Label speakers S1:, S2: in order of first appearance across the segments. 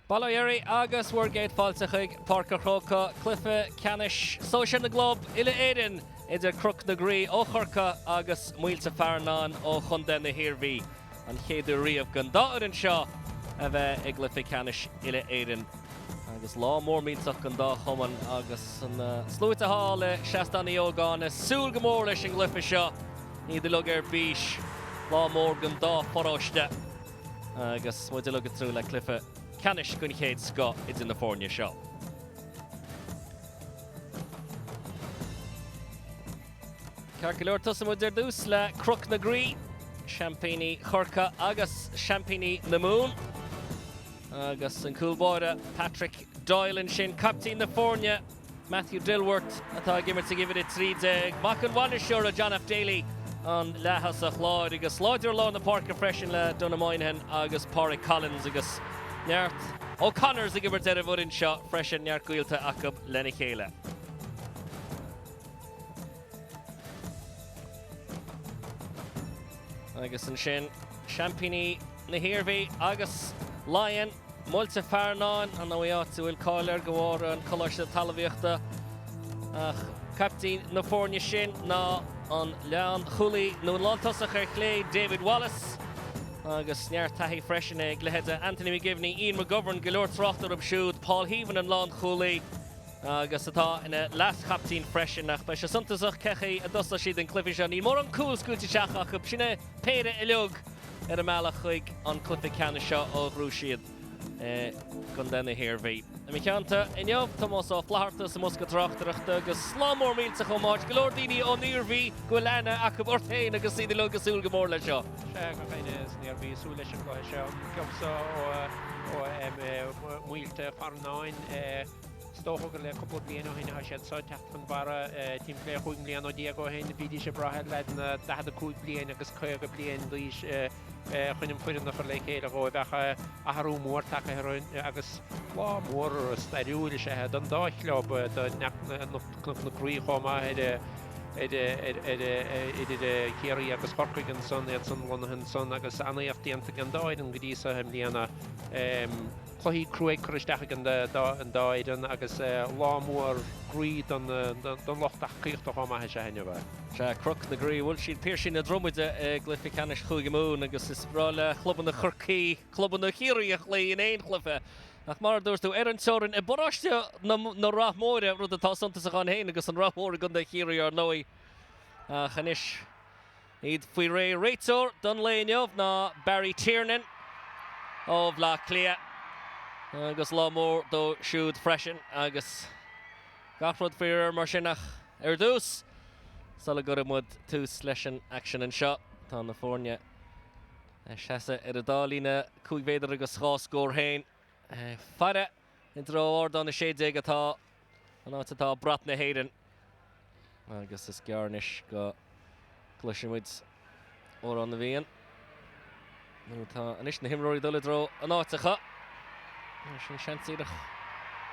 S1: Balloyeri agus Wargate Falsachig, Parker Croca, Cliffe, Canish, Social the Globe, Illa Aiden, idir Knocknagree, O Corcaigh agus Multyfarnham o Chundan na Iarmhí. An chéadú riamh gan dair an seo a bheith ag Cliffe Canish Illa Aiden. Agus lá mór mílteach gan dá chuman agus an slúite hála seastaí ógána súl go mór leis an glyfa seo. Ní de lug bís lá mór gan dá foráiste. Agus muid de lug trú le Cliffe Canish gon chéad sco is in na fórne seo. Carcailúir tusa muid dús le Knocknagree, Champaigní Corcaigh agus Champaigní na Moon. Agus an coolbáide Patrick Doyle in sin captain na fórne, Matthew Dilworth atá gimmert a give it tríd mac an bhaine seoir a John F. Daly an lehas a chláid agus láidir lá na Parca freisin le Donna Moynihan agus Pádraig Collins agus neart O'Connors a gimmert ar a bhudin seo freisin neart gúilta acab lena chéile. Agus an sin Champaigní na Iarmhí agus Lion Multyfarnham an áiátú bhfuil cáilir go bhfuair an coláiste talmhaíochta captain na fórne sin ná an lean chulaí nó lántasach ar chlé David Wallace agus neart taithí freisin ag lehead Anthony McGivney, Ian McGovern go leor trachtar ab siúd, Paul Heaven an lán chulaí agus atá ina las captain freisin nach bei se suntasach cechaí a dosa siad an clifi seo ní mór an cool scúilte seach ach sinna péire i leog ar a mealach chuig an Cliffe Canish seo ó grú siad gon den na Iarmhí. Na mi ceanta inneomh Tomás á flaharta sa musca trachtarachta agus slámór mílta chomáid go leor daoine ón Iarmhí go lena ach go orthain agus iad le go súil go mór le seo.
S2: Go féine san Iarmhí súil leis an gcóthair seo ceamsa ó Multyfarnham Stocha go le cúpla bliana ó hinne siad sá techt fan bara tím lé chuig bliana ó Diego hin bhídí sé brathe le na 15 bliana agus 2 bliana dís chuinim fuidir na le chéile go bhecha a harú mór take agus lá mór stairiúil sé don dáithleab Knocknagree chomá céirí agus Corcaigh an son san Lonnahan son agus anaíochttaíanta gan dáid an gdísa hem líana chluí cruaig chuisteach an dáid agus lámór gríd don lochtach cíochtta chomáthe sé henne bheith.
S1: Se Knocknagree bhfuil siad péir sin na dromide Cliffe Canish chuig mún agus is brála cluban na Corcaigh, cluban na Chiaíoch le in éon clufa. Ach mar dúirs tú ar an teorann I boráiste na rathmóide rud atá suntasach an héin agus an rathmóra gon na Chiaí ar nói. Chanis iad faoi ré réiteoir don léineomh ná Barry Tiernan ó Bhlá Clia agus lámór dó siúd freisin agus gafrod faoir mar sinach ar dús. Sala go mud tús leis an action an seo tá na fórne seasa ar a dálína cúigvéidir agus scór hain. Fada in dro don na séide atá an átá brat na héidir agus is gearnis go cluisimuid ó an na bhíon. Nú tá anis na himróí dul dro an átacha sin seantíireach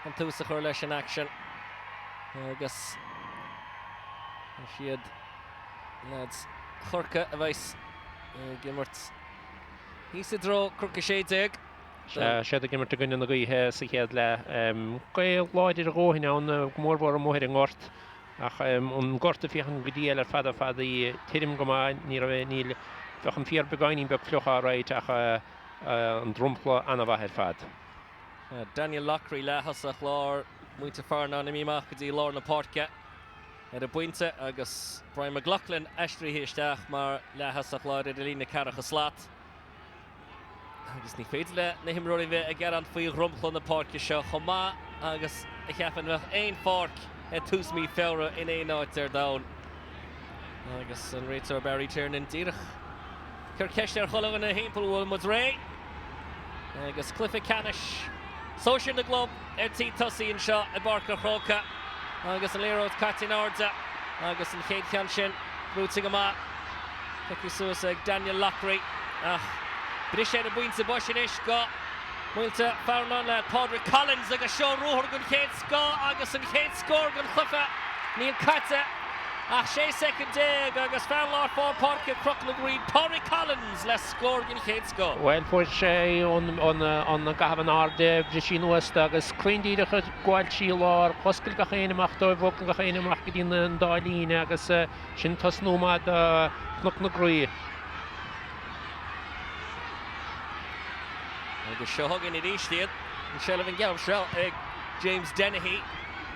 S1: an túsa chuir leis an action agus siad lads Corcaigh a bheits gimmert hí sa dro crucha séideag.
S2: sé a gimmert a gunne na gaíthe sa chéad le gail láidir a ggóthaine an gmórbhar móthir an gáirt ach an gáirta fiochan go díal ar fada í tirim go ní a bheith níl fech an fiar begáinín be clocha ráid ach an drumpla anna bhaithir fad.
S1: Daniel Loughrey lehas a chlár Multyfarnham na míach go dtí lár na Páirce ar a buinte agus Brian McLaughlin eistrí isteach mar lehas a chláir ar a lína carach a slát. Agus ní féidir le na himróí bheith a gar an faoi rumpla na Páirce seo chomá agus a cheapan bheith éon párc tús mí féra in éon áit ar dán. Agus an réiteoir Barry Tiernan díreach chur ceist ar cholamh na himpeall bhfuil mud ré. Agus Cliffe Canish Social the Globe tí tosaí an seo I Barca Crocaigh agus an léróid Catin Arda agus an chéad cean sin rúta go má Cecí suas ag Daniel Loughrey bris sé a buinte boisinis go Multyfarnham le Pádraig Collins agus seo ruthar gon chéad scó agus an chéad scór gon Cliffe níl caite Ach, 6 second dig agus fear lá fór Páirce Knocknagree Pádraig Collins le scór gin chéad sco.
S2: Well, fuair sé ón gahan arde bhí nuasta agus clíndíide chud gháil sí lár hoscail go chéanaach dó bhócan go chéanaach go dtíine an dálíne agus sin tosnúma de Knocknagree.
S1: Agus seo hagan I rístiad an Shelvin Gelbshrell ag James Dennehy.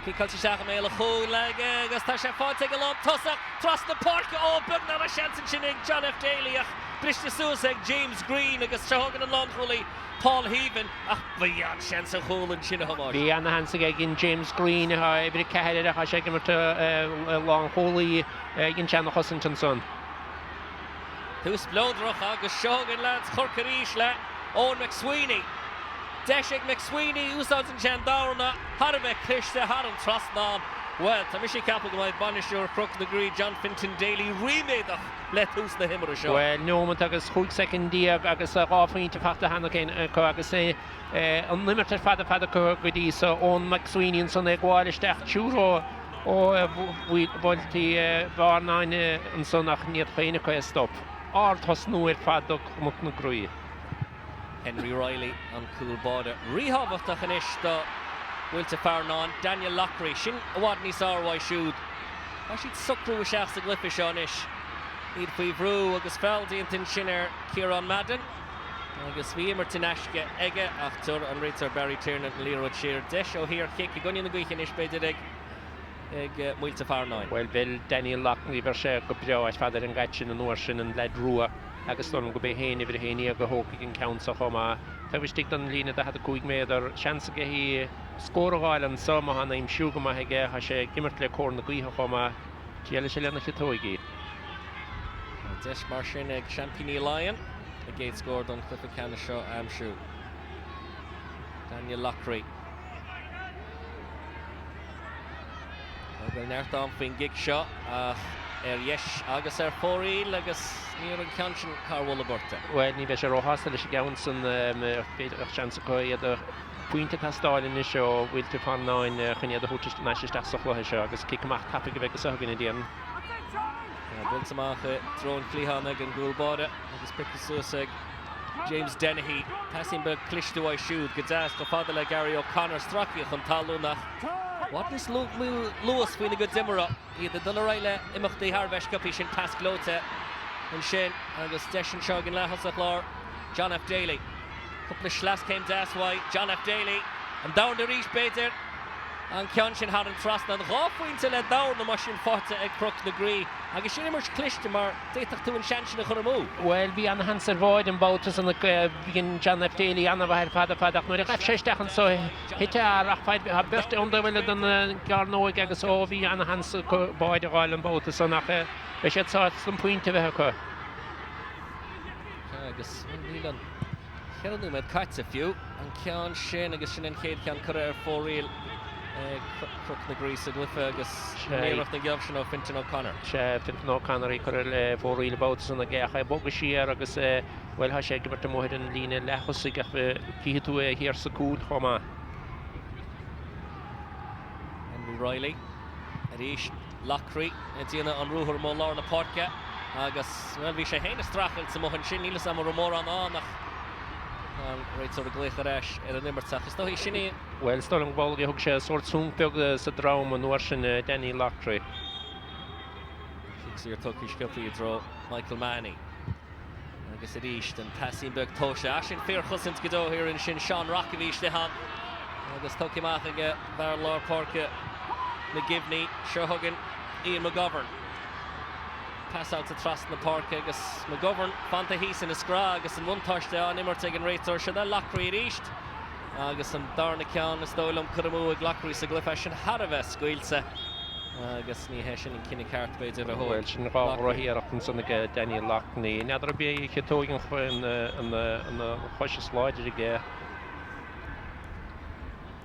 S1: Cícail sí seach méile chó le agus tá sé fáte go lom tosach tras na Páirce ó bug na a seansan sin ag John F. Daly ach briste suas ag James Green agus seo hagan an láncholaí Paul Heaven ach bhí an seansan chólan sin a hamáid.
S2: Bhí an hansa gin James Green ibri cehead a sé go marta láncholaí gin seanna Hossington son.
S1: Thús blódrach agus seo hagan lads Corcaigh le Owen McSweeney. Deisig McSweeney úsáid an sean dána Harbheith cliste har an trasnán. Well, tá mis sé cappa go maiid banisúr Knocknagree John Finton Daly riméadach le tús na himar seo.
S2: Well, nómant agus chuig secondíag agus ráfaointe fachta hana cén agus an limiter fada go dtí sa Owen McSweeney san ag gháilisteach túró ó bhiltí bharnáine an sonnach níiad féine chu stop. Árthas nuair fada Knocknagree.
S1: Henry Riley an Coolbáda. Ríhabhachtach an isis do Multyfarnham Daniel Lockery sin bhád níos áhhaid siúd. Tá siad sucrú seach sa glyfa seo isis. Iad faoi bhrú agus fealdíontain sin Kieran Madden. Agus bhí immer tin eisce aige ach tuair an réitar Barry Tiernan an líróid siar deis ó hir chic I gcoinne na gcuichen isis beidir ag Multyfarnham.
S2: Well, bhil Daniel Lockery bhar sé go breáid fadar an gait sin an uair sin an leid rua. Agus storm go bé héin idir héine go hócaigh an count chomá. Tá bhí stig an lína de had cuaig méidir seansa go hí scóragáil an sama hanna im siúga maithe ha sé gimmart le cór na gcuithe chomá tíile sé lena chitóigí.
S1: Deis mar sin ag Champigny Lion a géad scór don clufa canna seo amsú. Daniel Lockery. Agus neart an faoin gig seo yes agus fóríl agus níor an ceansin carhla borta.
S2: Well, ní bheith sé róhasta leis gaan san féidir seansa go iad a puinte tastáilin is seo Multyfarnham chuniad a thuúteiste naisteach sochláthe seo agus cicamach tappa go bheith go sagan I dtíana.
S1: Buntamach drón clíhanna an Coolbáda agus pica suas ag James Dennehy. Tassin be clistúhaid siúd go deas go fada le Gary O'Connor straciach an talúnach. What is Lewis faoin a go dimara iad a dul raile imachtaí Harbheith Cupaí sin pas glóte an sin agus deis an seo gin lethasach lár John F. Daly. Couple schlas came daswai John F. Daly and down the reach beidir an cean sin har an trasna an ráfuointe le dair na mar sin fáte ag Knocknagree agus sin immer cliste mar déitach tú an sean sin a chur mú.
S2: Well, bhí an hansa bháid an bátas an bhín John F. Daly anna bhair fadach nuair a raibh séisteach an so hite ach fáid ha bert underhfuile don garnóig agus ó bhí an hansa báid a gáil an bátas an ach bheith sé tá an puinte bheith chu.
S1: Agus bhí an cheanú med caite fiú an cean sin agus sin an chéad cean chur fóríl Knocknagree sa glyfa agus néireacht na geamh sin ó Finton O'Connor.
S2: Sé Finton O'Connor I chur le fóríl bátas an a gceach boga siar agus bhfuil ha sé gibert móid an lína lechosig ach cíthe tú hir sa cúd chomá.
S1: Henry Riley ríis Lockery díana an rúthar mó lár na Páirce agus bhí sé héana strachil sa mohan sin nílas am mór an ánach an réitir a glécha reis an immerteach. Is hí sinní?
S2: Well, stolam bhilge thug sé sort súnpeag sa drám an uair sin Daniel Lockery.
S1: Fixí ar tucaí scipaí I dro Michael Manny. Agus a ríist an tasín beg tóise sin fér chusint go dó hir in sin Sean Rockavís le han. Agus tuciach aige bhar lár Páirce na Gibney, seo thugan Ian McGovern. Pass out to trust na Páirce agus McGovern fanta hís in a scrá agus an bhaintáiste an immarte an réitor se Lockery ríist agus an darna cean is dólam churamú ag Lockery sa glyfa sin Harbheith scuilsa agus ní hesin in cinnig ceart beidir a hóil.
S2: Well, sin ráhíarach an sanna Daniel Lockery. Neadar bí chetóigh an choise sláidir ige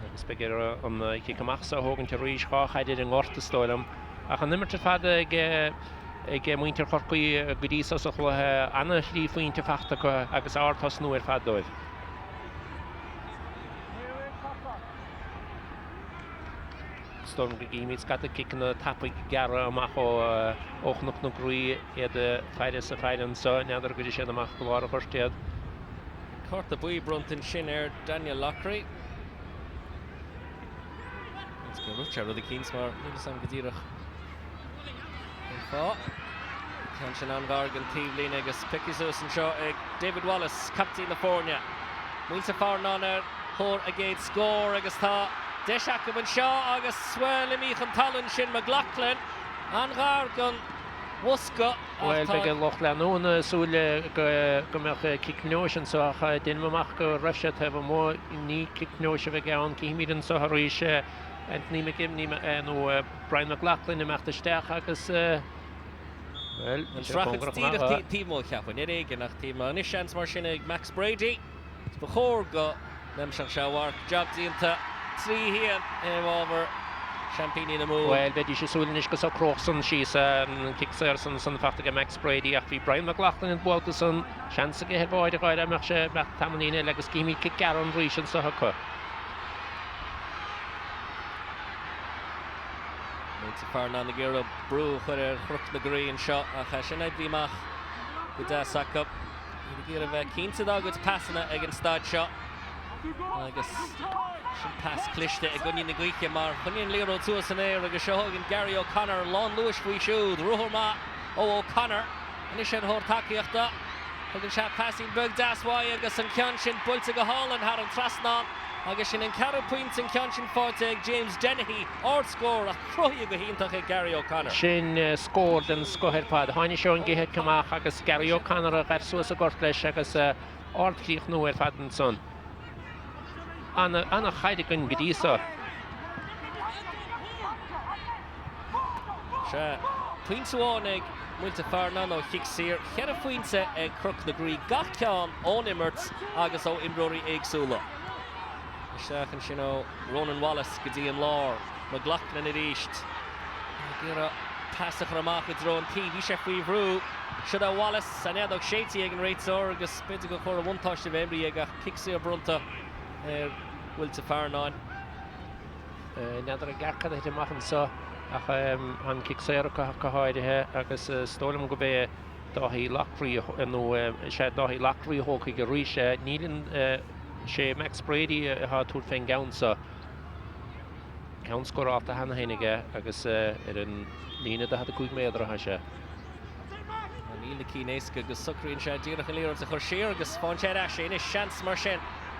S2: agus begur an cicamach sa hógan te ríis cháchaidir an orta stólam ach an immarte fada ag muintear chorcaí go dtí sa chluithe anna slí faointe fachta agus árthas nuair fadóibh. Knocknagree meets got the kick in the tap gara macho Knocknagree the Fridays of Friday so another good shit the mach glor first yet.
S1: Cort the boy Brunton Shinner Daniel Lockery. Let's go Richard with the Keensmar. Maybe some Gadirach. Canshin an Gargan Tivlin agus Pickisus and Shaw David Wallace Captain California. Multyfarnham Hor again score agus tá Deshacham and Shaw agus Swellimi Talon Shin McLaughlin an Gargan Wuska.
S2: Well, big Lochlan on Sule go kick notion so din mamach go Russia have a more ni kick notion again Kimidon so Harish and Nima Gimni no Brian McLaughlin in Macht Stach agus well,
S1: and Strach Timo Kappan, Egen nach Timo, Nishans Marshine, Max Brady, before go, Nemshach Shawar, Jobs into 3 here, over Champagne in the move.
S2: Well, but you should Sulinish go so Croxon, she's Kickserson, son Fatiga Max Brady, after Brian McLaughlin and Walterson, chance to get boy, the guy that Max Tamanina, like a scheme, kick Aaron Reach and so her.
S1: Multyfarnham the Giro Brew where Knocknagree and shot a Hashanai Dimach with that sack up. The Giro Keenta dog was passing it against that shot. I guess should pass Clishte a gunny Naguike Mar. Hunyan Lero to us in air, a show and Gary O'Connor, Lon Lewis we showed, Ruhorma O'Connor, and he should hold Takiachta. Hugan shot passing Bug Dasway, I guess and Kyanshin Bultiga Holland had a Trasnan. I guess in Carroll points in Kyanshin Forte, James Dennehy, or score a Croy Gohintach Gary O'Connor.
S2: Shin scored and scored pad. Honey showing Gehet Kamach, I guess Gary O'Connor, a Garsus Gortlesh, I guess Ortlich nowhere Faddenson. Anna Heidegun Gidisa.
S1: Points one egg, Multyfarnham no kicks here. Here points a Knocknagree Gachkan on Immerts, Agus o Imrory Eggsula. Shach and Shino, Ronan Wallace, Gideon Law, McLaughlin at East. Gira Passach Ramach with Rowan TV, Chef Weavroo. Should Wallace, and Edok Shady again, right so, Agus Spitigo for a 1 touch of every egg, kicks here Brunta, Multyfarnham.
S2: Another Garka that he machen so, on Kicksero Kahide, Agus Stolum go be, Dahi Locktree, no, Shed Dahi Locktree, Hockey Garish, Needin. She Max Brady had to find down so count score after Hannah Henniger agus in Lena that had a good meter has she
S1: Neil the Keeneska gus Sucri and Shadira Hillier to Hershire agus Fonchad Ashe in his chance Marshen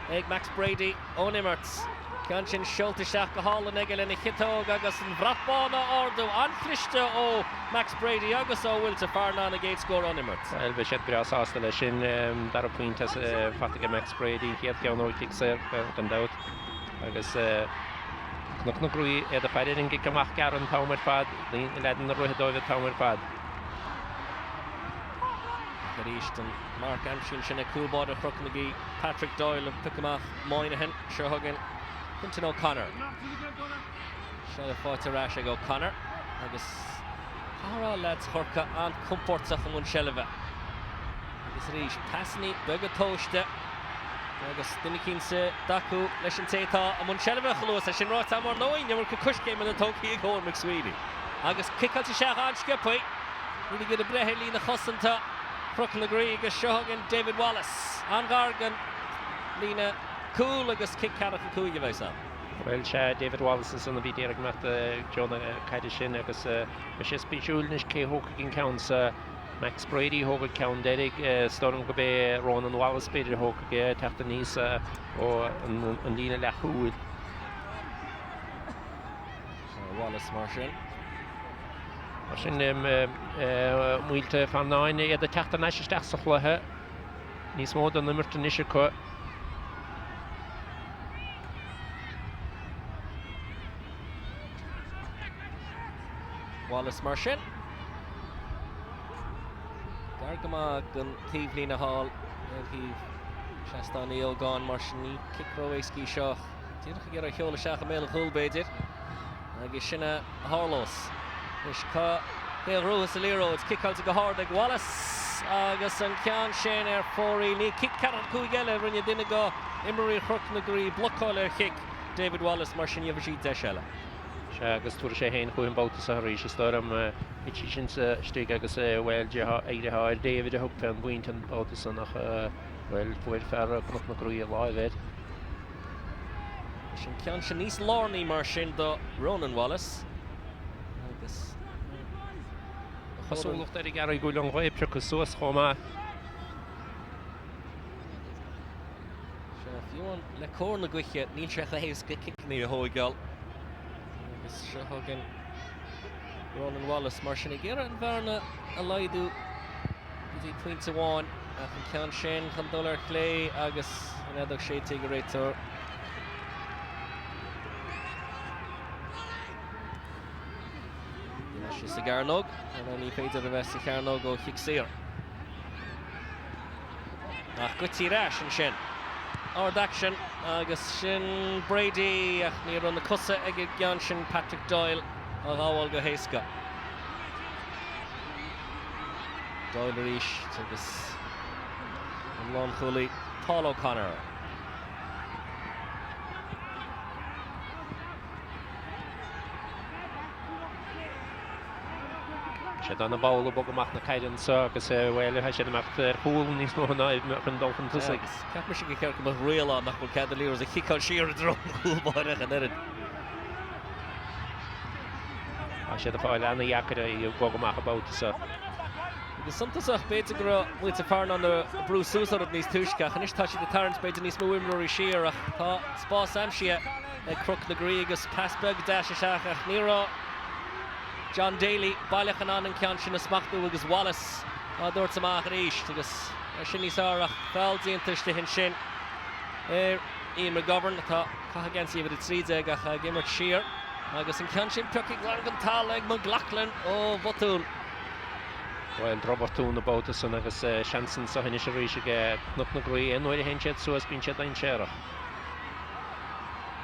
S1: Egg Max Brady on Immerts Kanchin Schulte Shaka Hall and Egel and a Hitto agus and Vratbana Ordo Anflishta o Max Brady agus o Multyfarnham against score on Immerts.
S2: Elbishet Gras Hostel Shin that point as Fatiga Max Brady he had no kicks there and out agus Knocknagree the fighting Gikamach Garon Tower Pad leading the Rohid over Tower Pad.
S1: Easton, Mark Amshin, Shinna Coolboard, Knocknagree, Patrick Doyle, and Pickamach, Moynihan, Shohugan, Quinton O'Connor. Shella Forterash O'Connor. Agus Cara lads Horka and Comfortsach and Munsheleva. Agus Rish Passni, Bega Toshte. Agus Dinikinse, Daku, Leshin Teta, and Munsheleva Khlos, Shin Rotamor knowing you were Kush game in the Toki Go and McSweedy. Agus kick out to Shahan Skipway. Really get a Breheli in the Hossanta. Knocknagree agus Shohugan David Wallace an Gargan Lena Cool agus kick Carach and Cool
S2: Well, David Wallace is on the video met John Kaidishin agus Mishis Bijulnish K Hogan counts Max Brady Hogan count Derek Storm Gobe Ronan Wallace Peter Hogan Tartanisa or and Lena Lahul
S1: Wallace Marshall
S2: Sin Multyfarnham the Tartan Nash Stachsachla Nis more than the Mertonisha
S1: Wallace Marshall Gargama gun Tivlina Hall he Shastani Ogon Marshani kick Roweski Shaw did get a Hyola Shach Mel Hulbedir Agishina Harlos Ishka Ruhus Aliro it's kick out to Gahardeg Wallace Agus and Kyan Shane Fori Ni kick Karan Kuigele when you didn't go Emery Knocknagree block collar kick David Wallace Marshani Yavashi Deshella
S2: agus túair sé héin chuin bouta sa éis stom ití sin stig agus bhfuil éideá David a thug pe an buint an bouta san nach bhfuil fuir fear Knocknagree a láimhéid.
S1: Sin ceann sin níos lárnaí mar sin do Ronan Wallace. Agus
S2: Chosúlacht ar gar gúil an ghaibse go suas chomá.
S1: Fiúan le Corcaigh níl se hééis go kicní a hóigáil. Agus se thugan Ronan Wallace mar sin ggéar an bharna a laidú dí puinte amháin ach an ceann sin chun dul ar chlé agus an éadach sé go réitear. She sa garnog, and then he paid the best of garnog o Hicksir. Ach gutí rash an sin. Ard action, agus sin Brady ach níor an na cusa ag gan sin Patrick Doyle a gáháil go héasca. Doyle ríis agus an lán chúlaí Paul O'Connor.
S2: sé donna bála bog amach na caiidan sa agus bhfuil he sé amach húil níos mó náid me an dolphin tusa.
S1: Ceap mar sin go ceir go réalán nach bhfuil cead líor a chiáil siar a drom húlbáireach an irid.
S2: A sé fáil anna jacara í bog amach a báta sa.
S1: Agus suntasach beidir go Multyfarnham an brúsúsar a níos túisceach, an is tá si de tarrant beidir níos mó imlóí siar ach tá spás amsia ag Knocknagree agus pasbeg deis a seach ach nírá John Daly, bailach an ceann sin a smachú agus Wallace a dúirt amach ríist agus sin níos árach fáildíontas hin sin Ian McGovern atá caithagén siomh a tríide ach gimmart siar agus an ceann sin peacaigh lear an tal ag McLachlan ó botúil.
S2: Well, Robertún na bouta san agus seansan sa hinne sé ríise ge Knocknagree an nuair a hen siad suas bín siad ein séireach.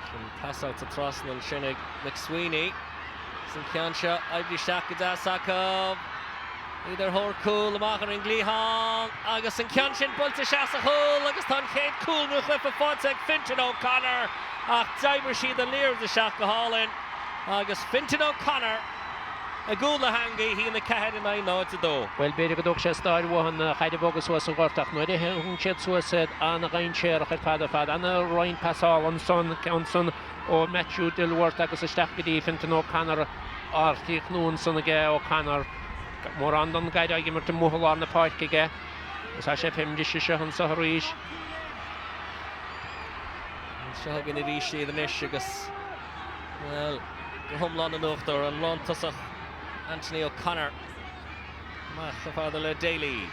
S1: Sin pasáil a trasnal sin ag McSweeney. Sin ceann seo AIB seach go deasach idir thór cúil amach ar an glíthán agus an ceann sin builte seas a chúil agus tá chéad cúil nó chlufa fáte ag Fintan O'Connor ach d'aibre siad an líor de seach go hálinn agus Fintan O'Connor a gúil na hangaí hí na cehead in ein náid a dó.
S2: Well, beidir go dúg sé stáir bháin chaide bogus suas an ghartach nuair hún siad suasad anna gain séireach ar fad anna roiin pasáil an son ceanson ó Matthew Dilworth agus isteach go dtí Fintan O'Connor artíoch nún sanna ge O'Connor mór an gaid aige mar múthláán na páirce ge gus a sé fim dis se an sa ríis.
S1: Seo gan i ríis siad an is agus well go thomláán an uachtar an lán tasach Anthony O'Connor mach a fáda le Daly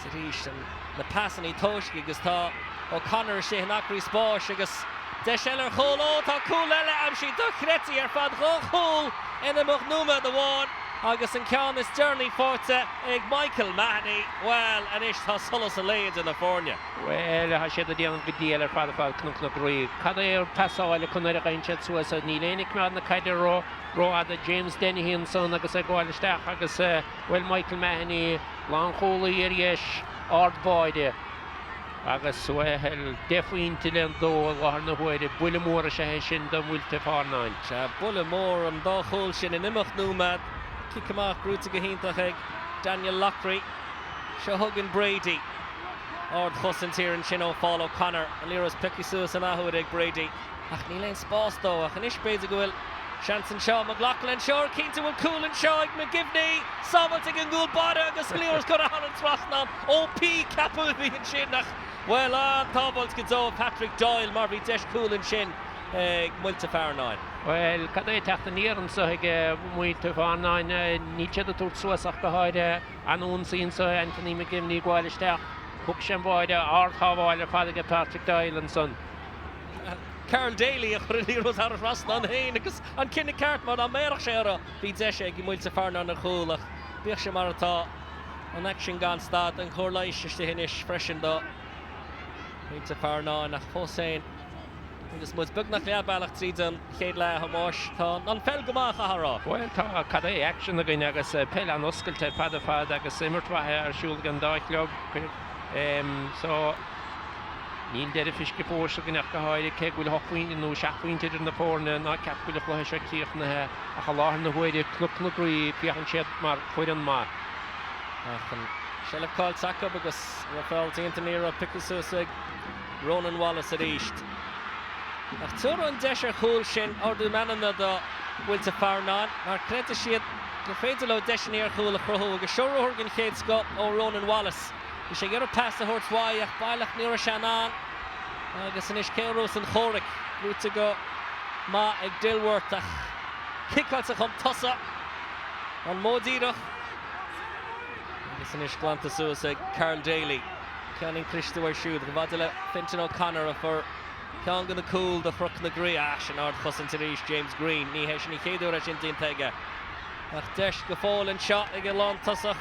S1: sa ríis na passan í tóisci agus tá O'Connor sé Knocknagree spáis agus de seller chól ó tá cúil eile am si do chrétí ar fad chól ina moch núma do bháin agus an ceann is Journey fórte ag Michael Mahoney well an is tá solas a léad in na fórne.
S2: Well, ha sé a díanam go díal ar fad Knocknagree. Cad é ar pasáile chun ar a gain siad suas a ní lénig mead na caiidir ró a James Dennehy son agus a gáil isteach agus well Michael Mahoney lán chólaí ar dhéis ardbáide. Agus bhfuil defaointe le an dó láthar na huaide buile mór a sé sin do Multyfarnham.
S1: Se buile mór an dá chóil sin in imach númad cic amach grúta go híntaach ag Daniel Lockery seo thugann Brady ard chusan tír an sin ó Paul O'Connor an líras pici suas an ahuaid ag Brady ach ní léon spás dó ach an is beidir go bhfuil seansan seo McLachlan seo cínta bhfuil cúlan seo ag McGivney sábailt ag an gúil bada agus líras go a an trasnam OP capú bhí an sin ach well an tábailt go dó Patrick Doyle mar bhí deis cúlan sin ag Multyfarnham.
S2: Well, cad é teachta níorm sa ag Multyfarnham ní siad a túirt suasach go háide anún sín sa Anthony McGivney gháil isteach thug sin bháide ardthábháil ar fad ag Patrick Doyle an son.
S1: Carl Daly a chuir líras ar rasna an héin agus an cinnig ceart mar an méireach sé ara bhí deis ag Multyfarnham ar chúlach bíoh sé mar atá an action gan stad an chóir leisis de hinis freisin do Multyfarnham nach fósain agus muid bugnach le bailach tríd an chéad le hamáis tá an fel gomach a hará.
S2: Well, tá cad é action a gine agus peile an oscailte fad agus imirt wathe ar siúil gan dáithleog so Níl deidir fiisce fósa gneach go háide ce bhfuil hochhaointe nó seaachhaointe idir na fórna ná ceapúil chluithe se críochnathe a cha láthar na huaide Knocknagree peachan siad mar chuir an má.
S1: Shellef Cáil Sacab agus Rafael Tintanera Picklesusig Ronan Wallace at East. Ach túr an deisir chúil sin ordú manana do Multyfarnham mar creita siad go féidir le deisinéir chúil a chruthú agus seoróthir gan chéad scop ó Ronan Wallace. Is sé gur pass a thuirtháid ach bailach níor sean an agus in is céirús an chóric rúta go má ag Dilworth ach kickáil sa chum tosa an módíireach agus in is glanta suas ag Carl Daly ceanning Christopher siúd go bhada le Fintan O'Connor a for cean gan na cúil de Knocknagree sin ard chusan tar éis James Green ní héis ní chéadú a sin taige ach deis go fáil an shot ag an lán tosach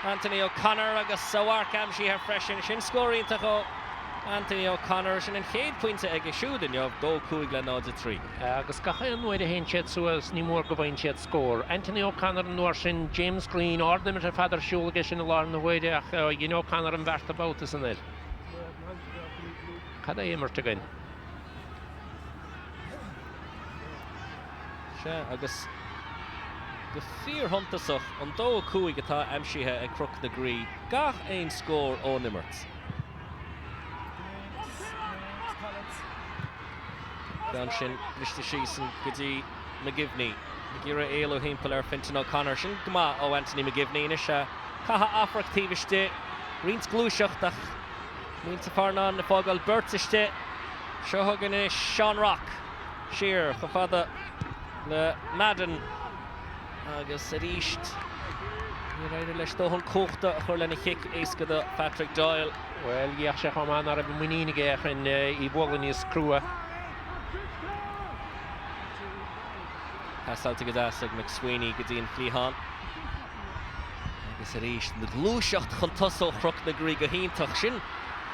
S1: Anthony O'Connor agus Sawar Camshi her freshen sin scoring go Anthony O'Connor sin an chéad pointe ag siúd in jobh dó cúig le náid 3.
S2: Agus gacha an nuaide hen siad suas ní mór go bhain siad scór. Anthony O'Connor an nuair sin James Green ordimir a fadar siúlga sin a lár na huaide ach gin O'Connor an bhert about is an ir. Cad é immert again.
S1: Agus go fíor huntasach an dó cúig atá aimsithe ag Knocknagree gach ein scór ó nimmert. Gan sin Mr. Sheeson gotí McGivney gira éal ó himpeall ar Fintan O'Connor sin gma ó Anthony McGivney is caha affrachtíbiste rins glúiseach ach Multyfarnham na fágáil bertiste seo thugan is Sean Rock siar go fada le Madden agus ar East ní réidir leis dóthal cóchta a chuir lena chic éasca do Patrick Doyle.
S2: Well, gheach sé chomán ar a muíige in I bhla níos crua.
S1: Passáilta go dáas ag McSweeney go dtíon Fleahan. Agus ar East na glúiseacht chun tosó Knocknagree go híntach sin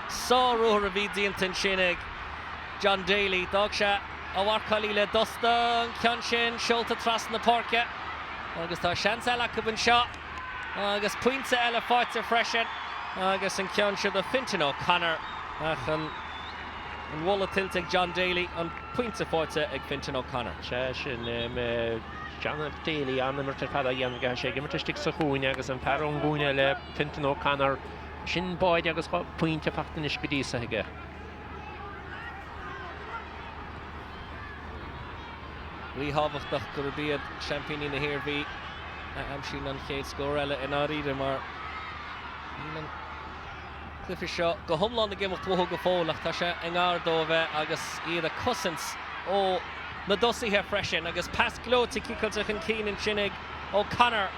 S1: sáróthar a bhí díontain sin ag John Daly dag se a bharcailí le dosta an cean sin seolta tras na parce agus tá seans eile go an seo agus puinte eile fáilte freisin agus an cean siad a Fintan O'Connor ach an bhla tilt ag John Daly an puinte fáilte ag Fintan O'Connor.
S2: Se sin John Daly anamir tar fada dhéanamh sé gimar stig sa chúine agus an fearún gúine le Fintan O'Connor sin báid agus puinte fachtain is go dísa aige.
S1: Ríhabhachtach gur bíad championí na Iarmhí sin an chéad scór eile in áíre mar Cliffy seo go thomláin na gimach tlóthú go fólach tá sé an gáir dó bheith agus iad a cosint ó na dosaithe freisin agus pas glótí cícailte an cíann sinnig O'Connor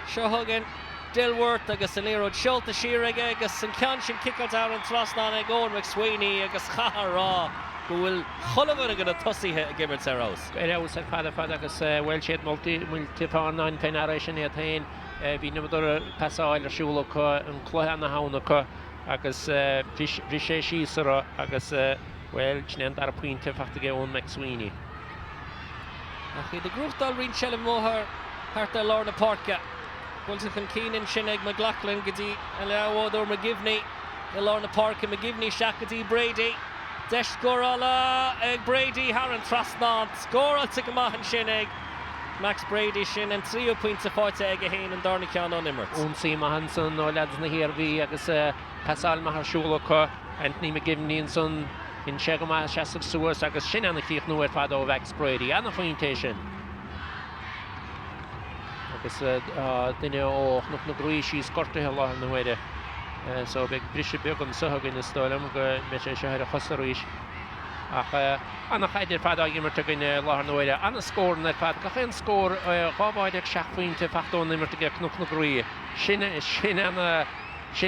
S1: seo thugan Dilworth agus an éróid seolta siar aige agus an cean sin cícailte ar an trasná ag Owen McSweeney agus chathar rá go bhfuil cholamh go na tosaithe a gimmert ar ás.
S2: Éireabhas ar fada agus bhfuil siad Multyfarnham penáéis sin étain bhí numadar pasáil ar siúla chu an chluthe na hána chu agus bhí sé síosara agus bhfuil snéant ar puinte fachta go Owen McSweeney.
S1: Ach iad a grúchtdal rin sellh móthar thart a lár na parce. Bhfuilteach an cíann sin ag McLaughlin go dtí a leabhádú McGivney i lár na parce McGivney seach go dtí Brady. Deis scórála ag Brady har an trasnád scóráilte go maithan sin ag Max Brady sin an 3 pointe fáilte ag a héin an darna ceann ó nimmert.
S2: Únsaí Mahanson ó leads na Iarmhí agus pasáil mar siúla chu Anthony McGivney son in sé go maith seaamh suas agus sin anna chríoch nuair fada ó Max Brady anna faointe sin. Agus duine ó Knocknagree sí scortathe láthar na huaide. So big brishe beag an suthagin is stoilm go me sé seir a chosaríis ach anna chaidir fada gimmert a gine láthar na huaide anna scór na fad gach an scór gábáid ag seaachfaointe fachtón nimmert ag Knocknagree sin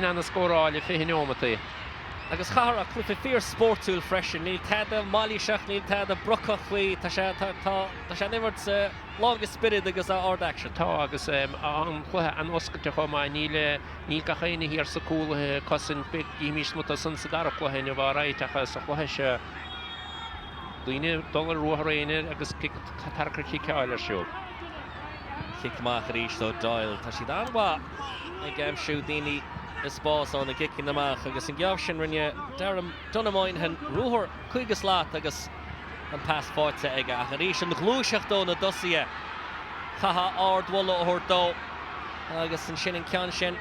S2: anna scóráil fi hinómataí.
S1: Agus chara clufa fíor sportúil freisin níl teada máilíseach níl teada brocach faoi tá sé nimmert lágus spirid agus á ard action.
S2: Tá agus an chluthe an oscaite chomá níl gachéine hir sa cúlathe cosin big ímís mu san sa dar chluhéine bhar éitecha sa chluthe se duine dul ruthréine agus tarcratí ceáil ar siúil.
S1: Chiicach ríéis ó Doyle tá si dáha ag aimsú daoine is spás on the kick in the mach agus an geamh sin rinne Darren Dunamoin hen ruhor chuigus lát agus an pass fáte ige a rís an glúiseach dó na dosia chaha ardwalla ó dó agus an sin an cean sin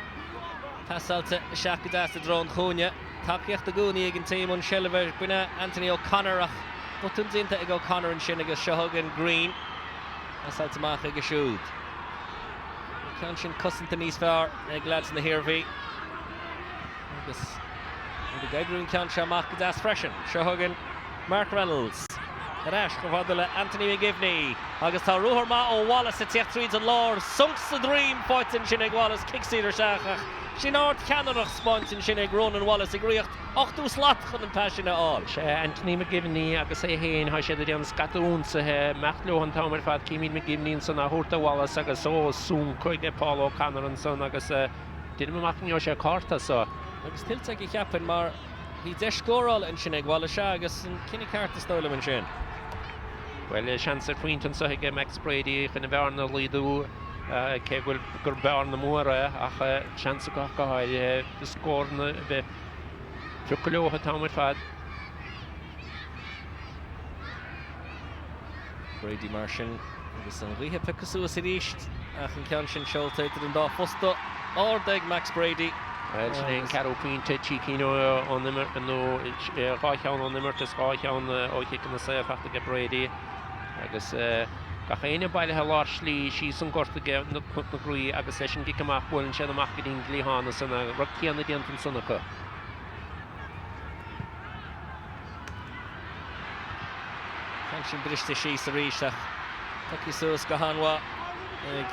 S1: passalte seacadáasta drón chúne takeíocht a gúnaí ag an tíim an Shelver buine Anthony O'Connor ach butún dínta ag O'Connor an sin agus Seogan Green passalte mach ag a siúd cean sin cosanta níos fearr ag lads na Iarmhí agus the gagrún cean se amach go das freisin Seogan Mark Reynolds Rash go bhadala Anthony McGivney agus tá ruhar má ó Wallace a tíocht tríd an lár sunks the dream fighting sin ag Wallace kickseater seachach sin áirt ceanach spáint sin ag Ronan Wallace ag riocht 8 slát chun an passionna áil.
S2: Anthony McGivney agus é héin ha sé an scatún sa mechtlo an tamar fad Címí McGivney son a hurta Wallace agus ó sún chuige Paul O'Connor an son agus didn't machn sé carta so.
S1: Agus tiltte ag cheapan mar hí de scóráil an sin ag Wallace agus an cinine carta stoilm an sin.
S2: Well, chance Quinton so hige Max Brady chun bhena lídú cé bhfuil gur bearna móra ach chance go hail de scórna bheith trucolótha tamar fad.
S1: Brady mar sin agus an ríthe picasú sa ríist ach an cean sin seoltaid an dá fosta ádaig Max Brady.
S2: Well, sin Carol Pínta Chiquino on nimmer no ráithán on nimmer is ráithán ó chicken na sé fachta ge Brady. Agus gachéine bailthe lár slí sí san gorta ge Knocknagree agus leis an gicamach bhfuil sé amach go dín glíhána sanna rucíanna diantan sanna chu.
S1: Can sin briste sí sa ríise tuí suas go hanha ag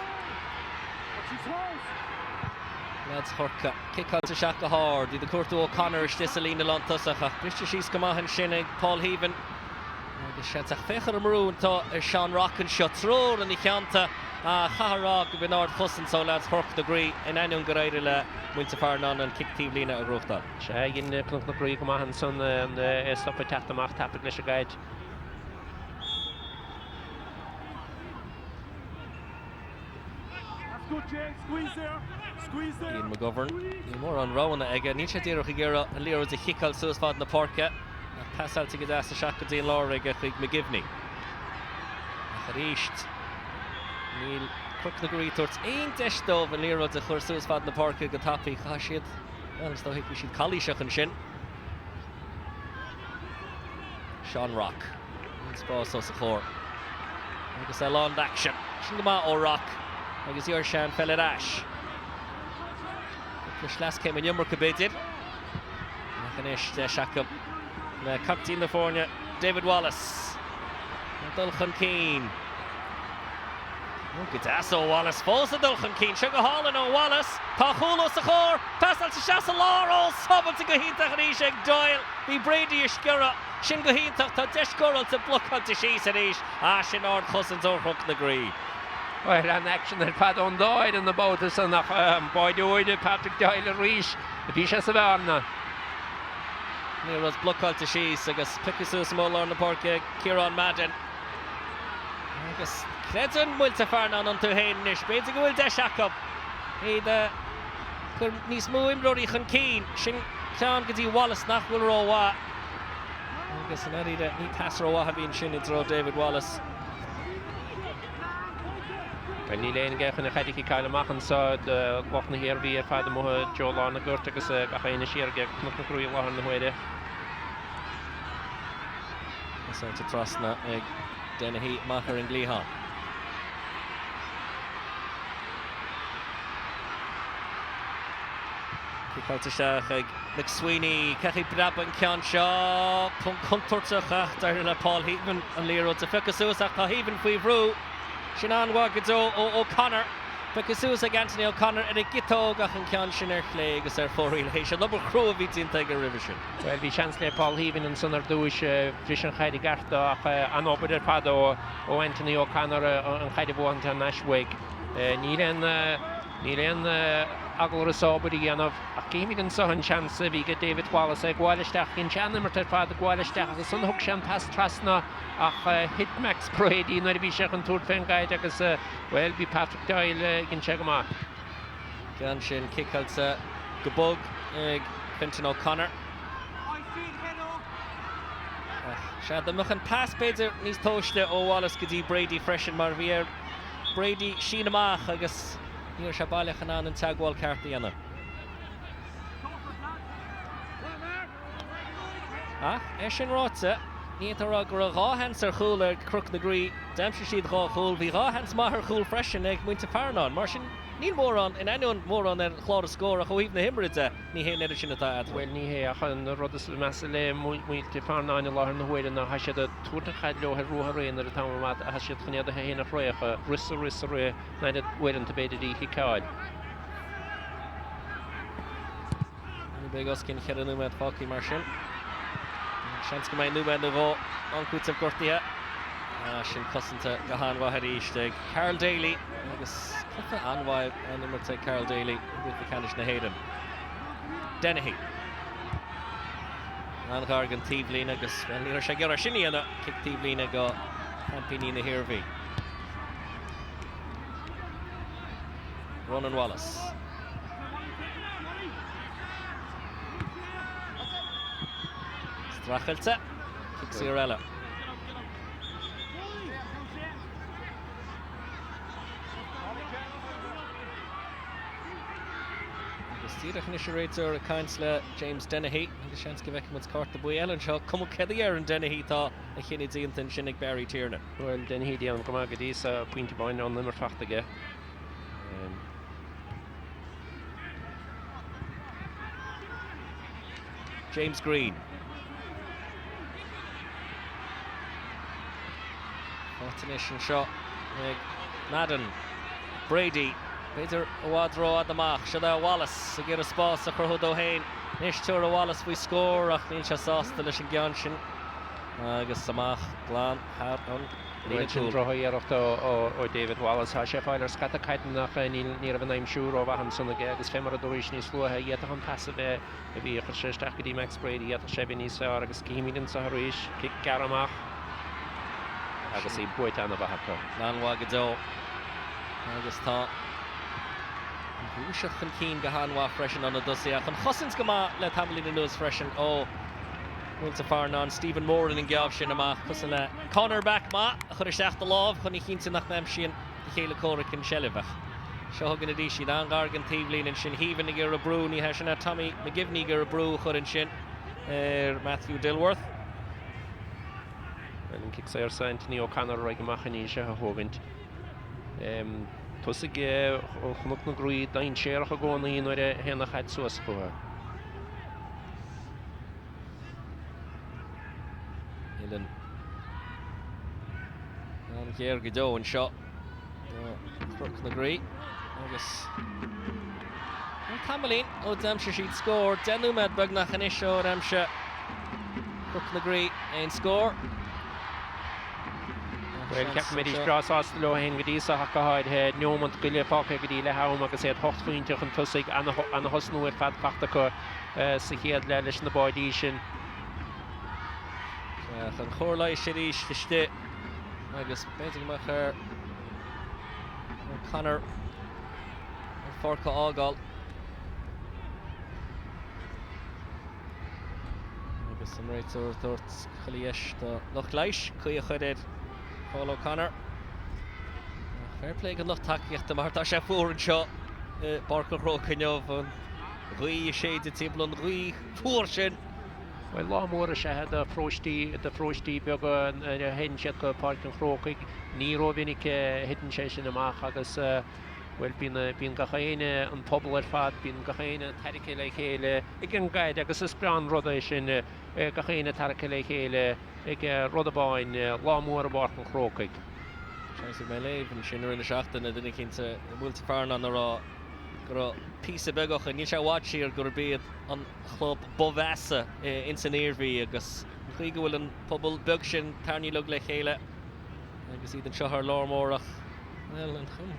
S1: lads Horca kick-out a seach go hard í de cuairtú O'Connor is Dissalína Lantasach briste síos go maithan sin ag Paul Heaven agus sé ach fechar am rún tá Sean Rock an seo trór an I cheanta a chaharrá go bhín chusan so lads Knocknagree in einún go réidir le Multyfarnham an kick tíb lína a ruchtá.
S2: Sé gin Knocknagree go maithan son an stoppa teachtamach tapig leis a gaid.
S1: Ian McGovern ní mór an rána aige ní sé dtíoch ggéire a líor a chiáil suas fad na parca passáilte go deas a seach go dtíon láir ag chuig McGivney a ríist níl Knocknagree tuairt aon deisdómh an líor a chuir suas fad na parca go tapaí cha siad agus tá hiic siad chalíiseach an sin Sean Rock spás os a chóir agus é lán action sin go má ó Rock agus íor sean fell at ash. Schlas came in Yummer Kabedid. Nachanish Shakab. Captain the Fornia, David Wallace. Dulchan Keane. Good Wallace falls to Dulchan Keane. Sugar Hall and Wallace. Tahulo Sahor. Passal to Shasa Laurel. Sobel to Gahinta Hanishek Doyle. The Brady Ishkura. Shin Gahinta Tadesh Coral to block out to Shisanish. Ashin Ord Cousins or Knocknagree.
S2: Well, an action that Pat on died in the boat is on Boyd Patrick Doyle and Rees. The Bisha Savannah.
S1: Near was block out to Shees. I guess Picasso small on the park. Kieran Madden. I guess Credson Multyfarnham on to Haynish. Basically, will Deshak up. He the Nismo Imbrody Keen. Shin Khan Gadi Wallace nach will rowa. I guess an Eddie that he pass rowa have been shin throw David Wallace.
S2: Well, ní léon gach na chaidici caile machchan sa de gloch na Iarmhí fad mo Joe lá na gurt agus a chéine siar ge Knocknagree láhan na huide.
S1: Sa to trasna ag Dennehy machar in Glíhan. Kick-out to Shach ag McSweeney Cachi Brab an cean seo pun contortach dar le Paul Heaton an líro to Ficasúach tá Heaton faoi bhrú. Sinan Wagado O'Connor Ficasúach ag Anthony O'Connor in a gitógach an cean sin chlé agus fóriil hééis an double crew bhí tínta go rivision.
S2: Well, bhí chance le Paul Heaton an sunar dúis bhís an chaide garta ach an obair fad ó Anthony O'Connor an chaide bhhaint an Ashwig. Ní léon aglar sábarí anmh ach céimiigh an sohan chance bhí go David Wallace ag gháilisteach cin teanimar tar fad gháilisteach agus sun thug sean pas trasna ach hit Max Brady nuair bhí seach an túr féingaid agus well bhí Patrick Doyle gin se go má.
S1: Gan sin kick-out sa Gabug, Quinton O'Connor. Shad the Muchan pass beidir níos tóiste ó Wallace go dtí Brady freisin mar bhí Brady sin amach agus níor se bailachan an teagháil ceartaí anna. Sin ráte, ní ará gur ráhans ar chúl ar Knocknagree, deimse siad rá chúl, bhí ráhans maithar chúl freisin ag Multyfarnham, mar sin níl mór an, in aineoin mór an ar chláir a scór a chuomh na himride, ní hé neidir sin atá ad.
S2: Well, ní hé achan rodas measa le Multyfarnham na láthar na huidir na haisiad a túrta chaid leo ar ruha réin ar a tamar a haisiad chunead a héna froiach risa ré naid huidir ta beidir í hicáid.
S1: Ní beag os cin chead numed fáci mar sin. Seans go maith numed na bhó an cúta gortaíthe. Sin cosanta go hanmhaithir ísteig. Carol Daly agus clufa anmhaith an imirte Carol Daly with the canis na héireann. Dennehy. An gargan tíblin agus níor sé gear sinní anna kick tíblin go campíní na Iarmhí. Ronan Wallace. Strachelte. Kick Ciarella. Tíach is réidir a caiinsle James Dennehy, agus seans go bheice muid carta buí Ellen seo cum cedí ar an Dennehy tá a chinine díontain sin ag Barry Tiernan.
S2: Well, Dennehy díanam go maith go dtí sa pointe báin an nimar feachtaige.
S1: James Green. Fortination shot ag Madden. Brady. Beidir Wadro adamach, Shada Wallace, a get a spás a churthú O'Hain. Nis túr a Wallace bhí scór ach níl se sásta leis an gceann sin. Agus samach glán har an
S2: Níl drochaí arachta ó David Wallace ha sé fáil ar scata caiitan nach níl a bhnaim siúr ó bhahan sanna agus fémar a dúéis níos slúthe iad an pasa bheith a bhí chu séisteach go dtí Max Brady iad a sé níos agus cíimiidan sa haríis kick garamach agus í buit anna bhacha.
S1: Lánmha go dó agus tá Húiseach an cín go hanmha freisin an a dosíach an chosins go maith le tamlí na nuas freisin ó Multyfarnham Stephen Moore in geamh sin amach chusan le cornerback ma a chur isteach do lámh chun í cínta nach meim sin i chéile córic an Shelibach. Seo gan a dí siad an gargan tíblin in sin híhann gur a brú ní heisina Tommy McGivney gur a brú chur in sin Matthew Dilworth.
S2: Well, an kick sé ar sa Anthony O'Connor roiig amach in se a thugant. Tusig Knocknagree dain séarach a gcónaí nuair a héna chaid suas chuha.
S1: Ilan an céir go dó an seo Knocknagree agus Camelín ó deimse siad scór denúmed beagnach an isio deimse Knocknagree ein scór.
S2: Well, ceap méid is drás ásta leo hen go dtí sa hacaáid he neomant go le fáca go dtí le ham agus é thochtfuointe chun tusaigh anna hosnúir fad fachta chu sa chéad le leis na báidí sin.
S1: An chóirlaid sé ríis fiste agus beidir mar chur O'Connor ar forca ágáil. Agus an réitúir dúirt cholíis do Loch Leish chuí a chuidir Paul O'Connor. Fair play go nach takeíochta mar tá sé fuór an seo barca rócainneomh an ruí séad a tibal an ruí fuór sin.
S2: Well, lámór a sé a fróistí beag a hen siad go parc an chrócaigh ní róvinnig hitan sé sin amach agus well bín gachéine an pobl ar fad bín gachéine taricé le chéile ag an gaiid agus is brean rud é sin gachéine taricé le chéile ag rudabáin lámór a barc an chrócaigh.
S1: Seans mé léh an sin rinne seachtainna duna cinnte Multyfarnham ará gur písa beagach a ní sé bháid siar gur bíad an chlub bómheasa in san Iarmhí agus chuig go bhfuil an pobl beag sin tarní lug le chéile agus iad an seo ar lármórach. Well, an chum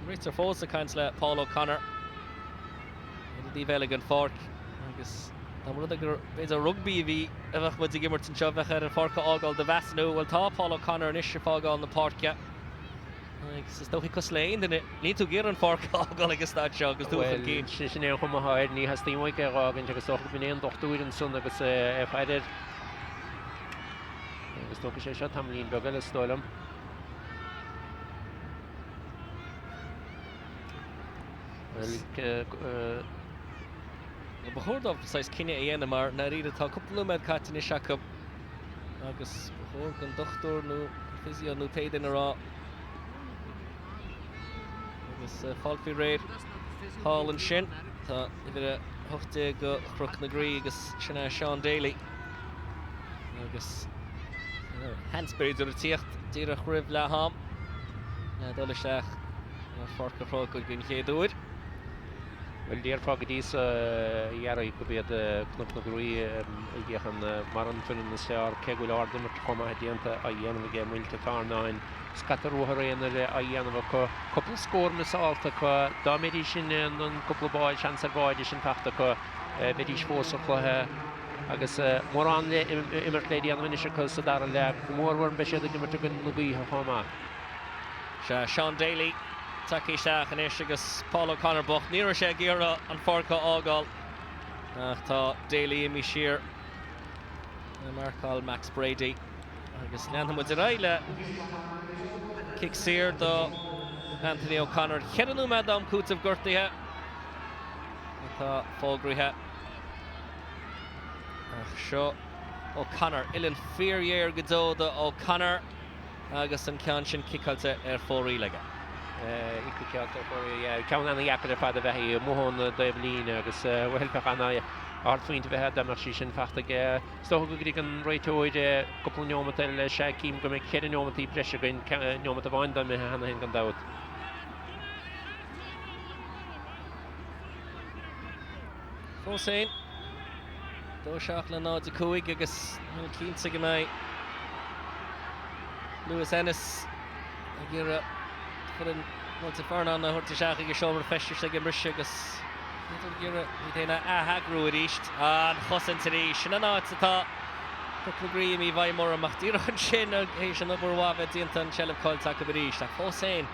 S1: réitir fós a caint le Paul O'Connor dí bheile an forc agus tá rud gur beidir rugby bhí a bheith muid gimmart an seo bheith ar an forca ágáil de bheasnú bhfuil tá Paul O'Connor an isise fágáil na párce Gus tóí cos léon in ní tú gur an fácá go agus tá seo agus tú an cín.
S2: Sin é chum háir ní has tíí rágann agus tó bíon dochtúir an sun agus feidir. Agus tó sé seo tamlín begal le stoilm.
S1: Bechórdómh sais cinine a dhéana mar na ríad tá cúplaúméid caiitina seacha agus bechór gan dochtúr nó physio nó téidir ará. Agus fáilfií réir hall an sin tá idir thuchta go Knocknagree agus sinna Sean Daly. Agus Hansberry a tíocht tíar a chrimh le ham. Dul isteach forca chrá go gin chéadúir.
S2: Well, dear Fogadis, Iarmhí go be Knocknagree an maran fin na sear cegúil ardam ar chuma dianta a dhéanamh ge Multyfarnham scatarúthar éanaar a dhéanamh chu couple scór na sáilta chu dáméidí sin an couple báid seansar báid sin tachta chu méidís fósa chluthe agus mór an le imirt le dhéanamh se chu sa dar le mórhar be séad imirt go na bíthe chuma.
S1: Sean Daly Taki isteach an éis agus Paul O'Connor boch níor sé ggéire an fórca ágáil ach tá Daly imi siar marcáil Max Brady agus leanhamid réile kick séir do Anthony O'Connor cheanú me am cútamh gortaithe tá fógraithe ach seo O'Connor ilan fíorhéir go dó do O'Connor agus an cean sin kickáilte ar fórí leige.
S2: Ceanna jacar fad a bheith móhón Dublín agus bhfuilpach anna ardfuointe bheithe mar sí sin fachta sto go grí an roitóide couple neomata le sé cím go mé chéad neomatí breise goin neomata bhain me hena hin gan dat.
S1: Fósain dó seach le náid a cúig agus cínta go mé Lewis Ennis a gur for an Multyfarnham na thuirta seach go seomar feistir sé go brise agus ní dhéana athagrú a ríist an chosan rí sin an áit atá Knocknagree í bhaid mór amach tíoch an sin a hééis an obair dionanta an seileh cáilte go ríist a fósain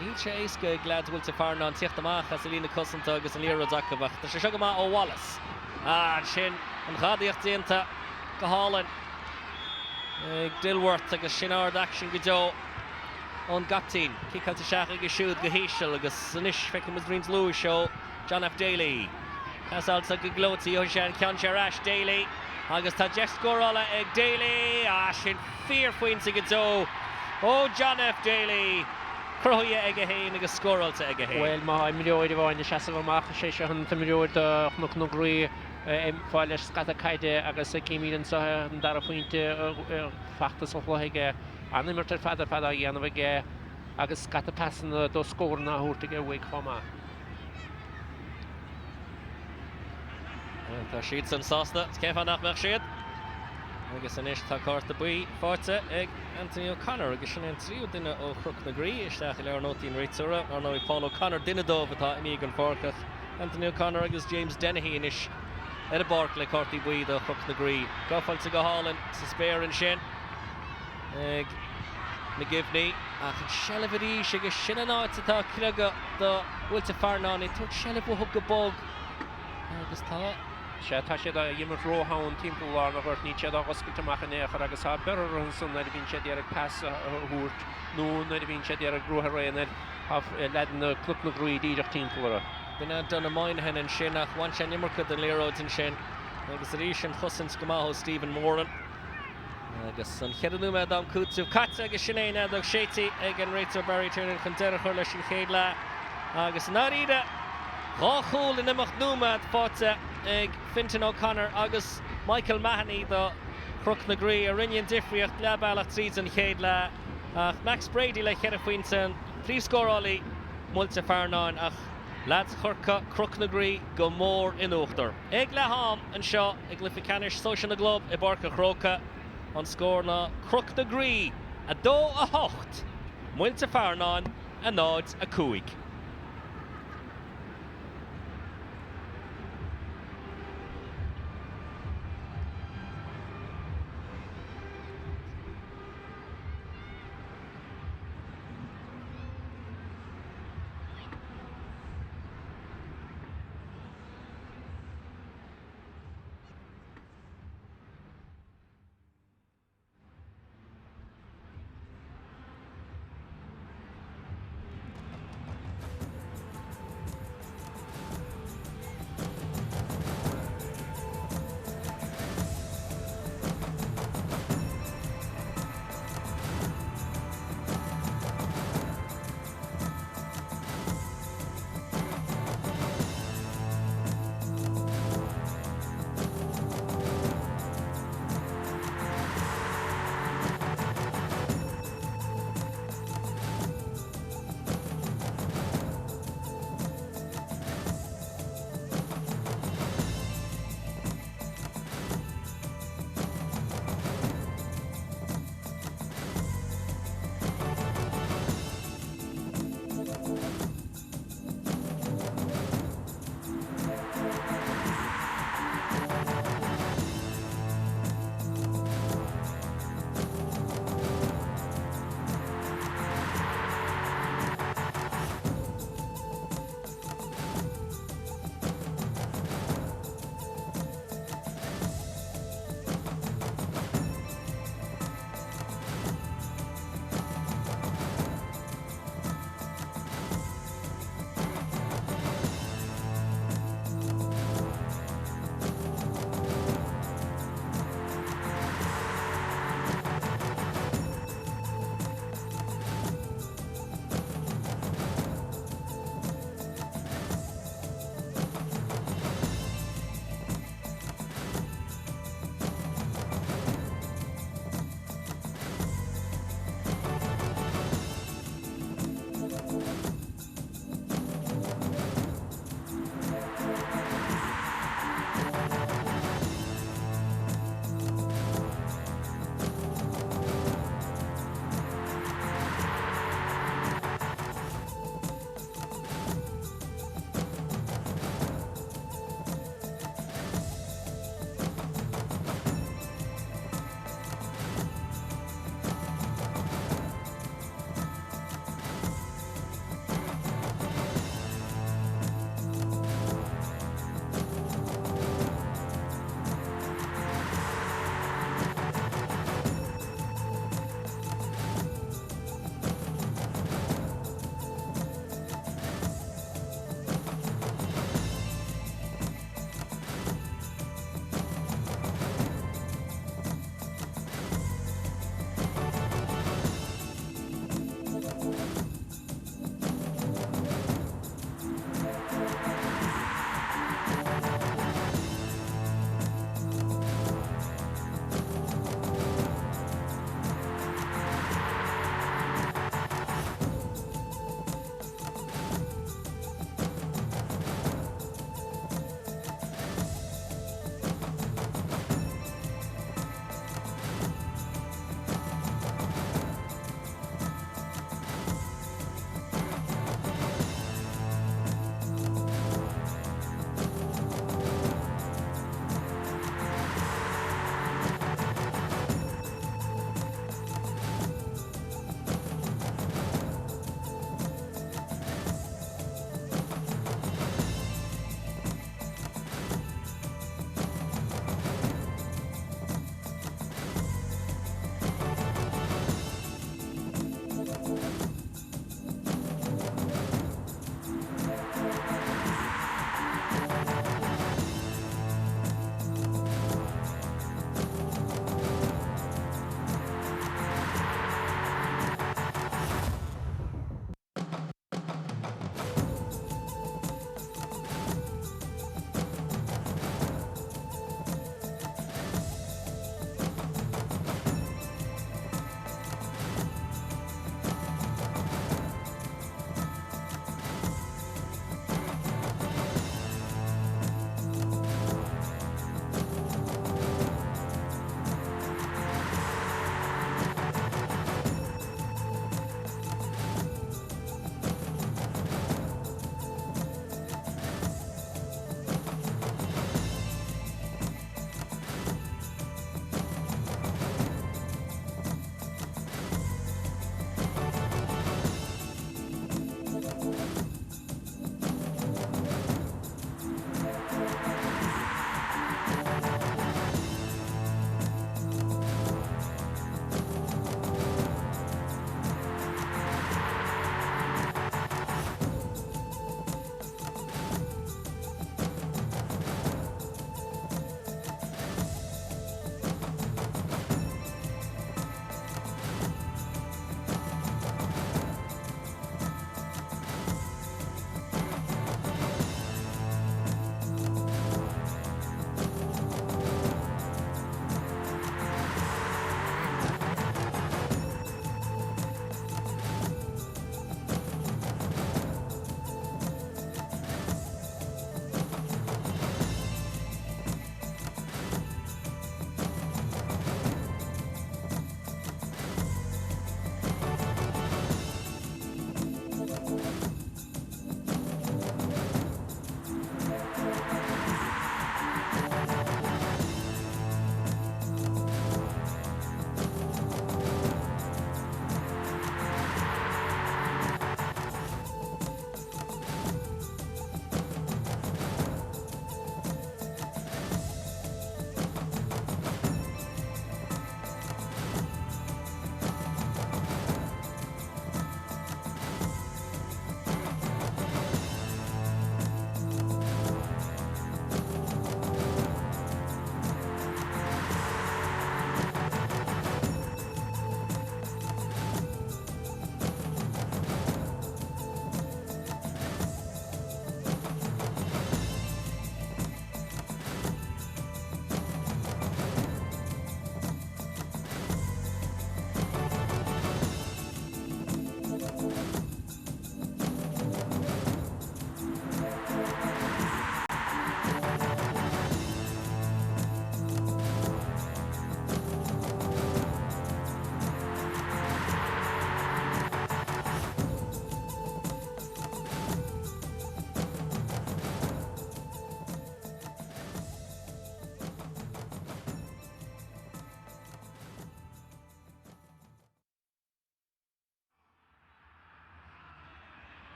S1: ní sé éasca glad Multyfarnham tíocht amach as a lína cosanta agus an líra dacabach Tá sé seo go ó Wallace an sin an chadaíocht dionanta go hálan Dilworth agus sin ard action go deo on Gaptín, kickáilte seach agus siúd go héisiil agus sanis feiceann mas Dreams Lewis seo John F. Daly. Casáilta go glótaí ó sé an ceann sé rais Daly agus tá Jeff scórála ag Daly sin fíorfuointe go dó ó John F. Daly. Cruthaithe ag a héin agus scóráilta ag a héin.
S2: Well, má millióid a bháin na seasamh amach sé seo an millióid do Knocknagree fáil leis scata caide agus céimíonn sa an dar faointe fachtas ó chluithe animir tar fada a dhéanamh agus scata passan do scór na thuirta bhuaig chuma.
S1: Tá siad san sásta, céimh nach meach siad. Agus an tá cárta buí fáte ag Anthony O'Connor agus sin an tríú duine ó Knocknagree isteach le nótaín réitúra ar nó Paul O'Connor duine dómh atá imí an fórcach Anthony O'Connor agus James Dennehy inis ar a barc le cártaí buí do Knocknagree. Gáfáilte go hálan sa spéir an sin ag na gibhní ach an seilehí agus sin an áit atá cruige do Multyfarnham í tuair seileh ó thug go bog agus tá
S2: Tá sé dhéimar róthán timppla na bhirt ní séad aguscailte amach néachar agus á bear an san na bhín sé ar pass thuirt nó na bhín sé ar grútha réanaar lean na Knocknagree díireach timppla.
S1: Bina donna maithe an sin ach bhain sé nimmarcha den léróid an sin agus a rí sin chosan scamáth Stephen Moran agus an cheadú me am cútú caite agus sin éine ag sétí ag an réitar Barry Turner chun deire chuir leis sin chéad le agus náíide ráchúil in imach númad fáte ag Fintan O'Connor agus Michael Mahoney do Knocknagree a rinnean difriocht le bailach tríd an chéad le ach Max Brady le chead a faointe tríomhscórálaí Multyfarnham ach lads churcha Knocknagree go mór in uachtar. Ag le ham an seo ag glyficanis social na glob I barca chróca an scór na Knocknagree a 2-8 Multyfarnham a 9-5.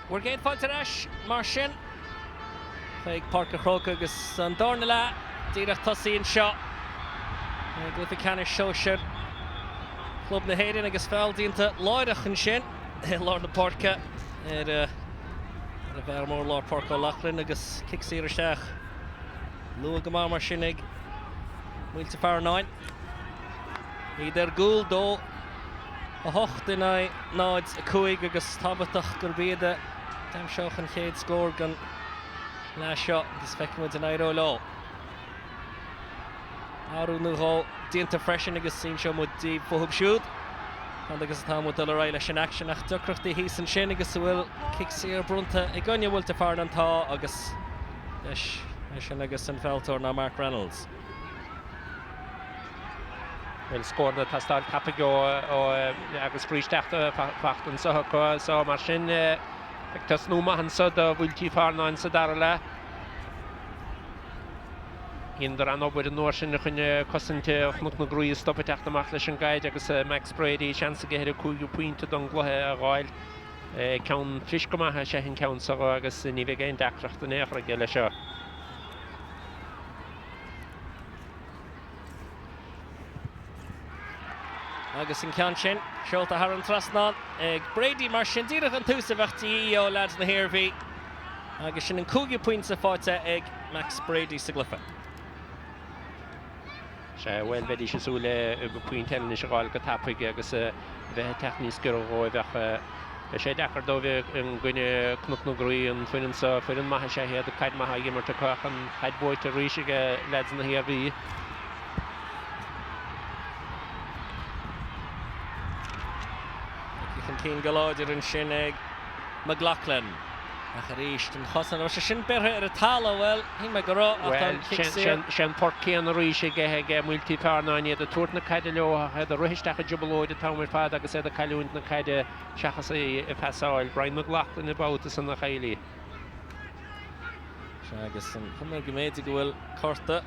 S1: We're getting fáilte leis mar sin. Chuig Páirc Crocaigh agus an Dorna le díreach tosaíonn seo. Glyficanis seoir Club na Héireann agus fealdianta láideach an sin. Lord na Páirce ar a bheith mór Lord Páirc Ó Lachlan agus kick-saoir isteach. Lua go mar sin ag Multyfarnham. Iad ar gúil dó a hocht in náid a cuaig agus tabatach gur bíad Dem seoch an chéad scór gan lá seo agus feicimid an éire lá. Áú nuá dínta freisin agus sin seo mu dí futhub siúd. An agus tá mu dul raile sin action ach ducrochtaí hí an sin agus bhfuil kick-saoir brunta I gcoinne Multyfarnham tá agus sin agus an fealtóir ná Mark Reynolds.
S2: Well, scoorde tastal tappig ó agus frísteachta fachtan so mar sin tas núma hansa da Multyfarnham sa dar le. Hindar an obair an nóir sin chunne cosinte Knocknagree stoppa teachtamach leis an gaid agus Max Brady chance go héidir 2 pointe don gluthe a gháil. Ceann friscomathe sé hin ceann sa agus ní bheith géin deachreacht an éachra ge lei seo.
S1: Agus an ceann sin, seolta thar an trasnán ag Brady mar sin díreach an túsa bheachtaí ó lads na Iarmhí. Agus sin an 2 pointe fáilte ag Max Brady sa glufa.
S2: Se bhfuil bheith sé súla go pointeanna is gháil go tappaig agus bheith techníos gur ó bheith sé dechar dó bheith an gcuine Knocknagree an fuinan sa fuinan maithe sé héad a caid maithe gimarta chuach an caid bóid a ríise lads na Iarmhí.
S1: Cín goláidir an sin ag McLaughlin. Ach ar íist an chosan ar sin berthe ar a tala bhfuil hí me go rá
S2: sin Corcaigh an ríise gethe Multyfarnham iad a tuairt na caide leotha a ruhisteach a jubalóid a tamir fad agus a caiúint na caide seachas I fesáil Brian McLaughlin I báta san na chailí.
S1: Agus an chumar go méid go bhfuil corta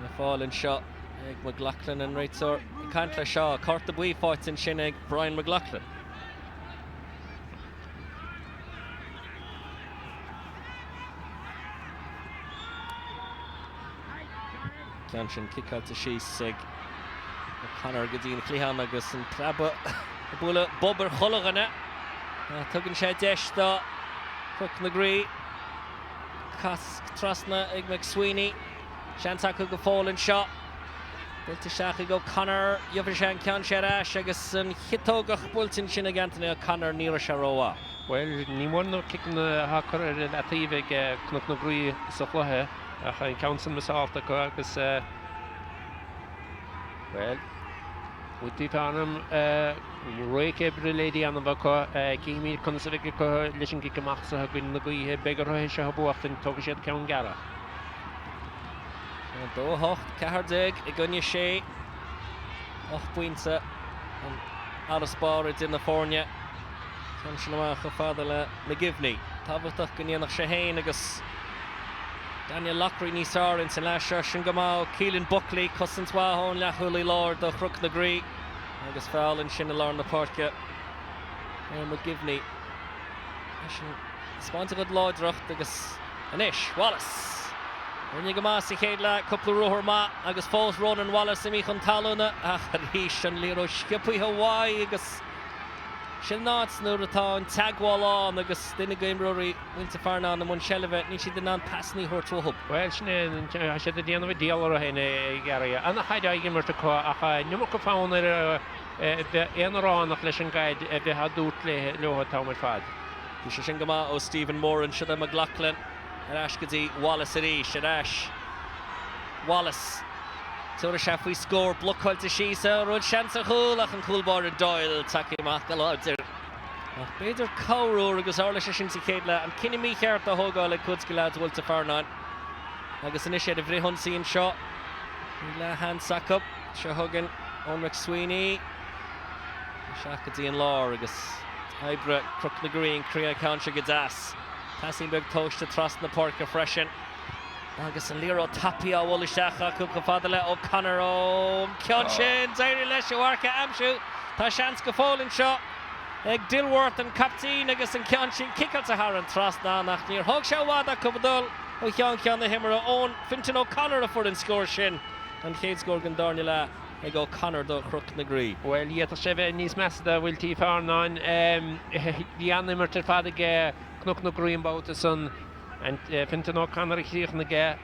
S1: na fáilinn seo ag McLaughlin an réitor cant le seo corta buí fáitin sin ag Brian McLaughlin. Ceann sin kick-out a síos ag Conor go dtíon cluicheann agus an traba bula bobbar chulaganna. Tugann sé deis dá Knocknagree. Casc trasna ag McSweeney. Seantacha go fáilinn seo. Builte seacha go Conor jobhar sé an ceann sé ais agus an chitógach builtin sin ag Anthony Conor níra se róá.
S2: Well, ní mórna kickan a chur a taobh ag Knocknagree sa chluthe ach an ceann mesáilta go agus well, Multyfarnham roiche brilédí an bha cíimí consaige go leis an gicamach sa gin na gaíthe begar roithe se buacht an tuga siad ceann gara.
S1: Dó hocht cehardéig I gunne sé 8 pointe an Araspáir in na fórne. Ceann sin amach go fada le McGivney. Tábhachtach go níanach sé héin agus Daniel Lochry níos áirinn san leis sin go má Keelan Buckley cosan tháthón lethúlaí láir do Knocknagree agus feáilinn sin a lár na Páirce. McGivney. Spáinte go láidireacht agus anis Wallace. Rinne go más I chéad le cúpla ruthar má agus fós Ronan Wallace I mí chun talúna ach a rís an líró scipaí Hawaii agus sin náts nuair atá an teagháil an agus duine gaimreoirí Multyfarnham na mun sellibh ní si den an pasní thuirtúthub.
S2: Well, sin sé a déanamh díalar a héna garia. Anna chaide aige marta có ach nimar go fáin ar éanaránach leis an gaid a bheith a dút le leotha tamir fad.
S1: Bhí sé sin go má ó Stephen Moore an siad a McLaughlin ar ais go dtí Wallace a rís ar ais. Wallace tuair sé faoi scór blochailte síosa rud seans a chúil ach an cúlbar a Doyle take amach go láidir. Ach beidir cabhrúir agus ála sé sin sa chéad le an cinine mí cheart a thógáil le cuid go lead Multyfarnham. Agus inis sé a bhrithon síon seo. Ní le hand sac up se thugan ón McSweeney. Seach go dtí an lár agus Ibre Knocknagree an crea ceann se go das. Passing big toast to trust na Páirce freisin. Agus an líró tapi á bhla seacha go fada le ó Conor ó ceann sin dairí leis ó archa amsú. Tá seans go fáilinn seo. ag Dilworth an captain agus an cean sin cical sa Haran trasna nach níor thug sé bhada cubadul ó chean na himara ón Fintan O'Connor a fud an scór sin an chéad scór gan darne le ag O'Connor do Knocknagree.
S2: Well, yet a sheve nis mesda Multyfarnham the animal ter fada ge Knocknagree about the sun and Fintan O'Connor hier na ge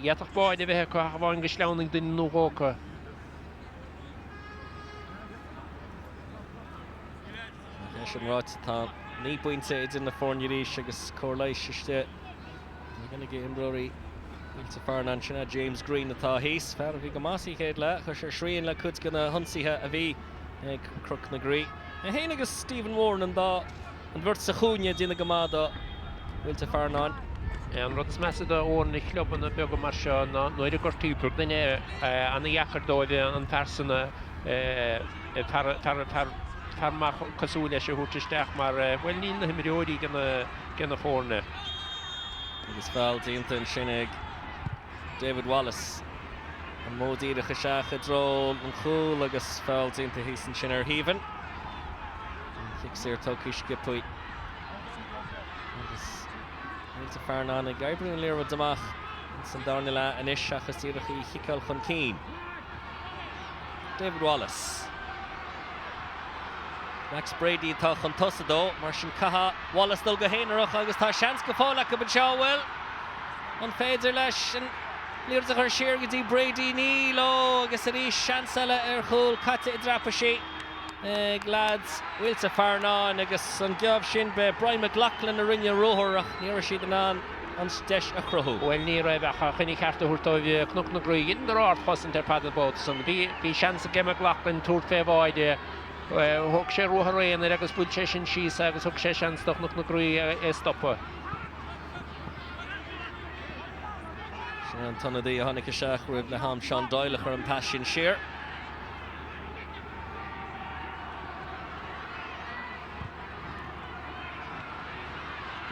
S2: yet a boy de we ko gewoon geslauning din no roke.
S1: Sin ráit tá ní buinte in na fórnirí agus cóirléisiste gonna get imbroí Multyfarnham sinna James Green atá híos fear bhí go másí chéad le chu sé sríonn le chud gona hunsaithe a bhí ag Knocknagree. A héana agus Stephen Warren an dá an bhirt sa chúne dina go máda Multyfarnham.
S2: An rud is mesda ón i club an bega mar seo nóidir gur túpur duine an iachar dóide an persona tar mar cosú leis a húirteisteach mar well níl na himimeóí gana fórne.
S1: Agus fáil dínta an sin ag David Wallace an módíad a seach a dról an chúl agus fáil dínta hís an sin ar híhan. Chic sér tócaí skipúi. Agus Multyfarnham ag Gabriel Learwood damach san darna le an isis achas tíirech í chicail chun cín. David Wallace. Max Brady tá chun tosa dó, mar sin caha Wallace dul go héanaach agus tá seans go fála go seo bhfuil an féidir leis an líir a chuir siar go dtí Brady ní lo agus a rí seans eile ar chúl caite I drapa sí lads Multyfarnham agus an geamh sin be Brian McLaughlin a rinne róthach níor siad an steis a chruthú.
S2: Well, ní raibh a chuinnig ceartta thuirtóibh Knocknagree in the art fosint ar padal bót san bhí seans a ge McLaughlin túirt féháide thug sé ruth réan agus bud sé sin síos agus thug sé seans do Knocknagree stoppa.
S1: Sin an tonadaí a tháinig seach roimh le ham Sean Doyle chur an pas sin siar.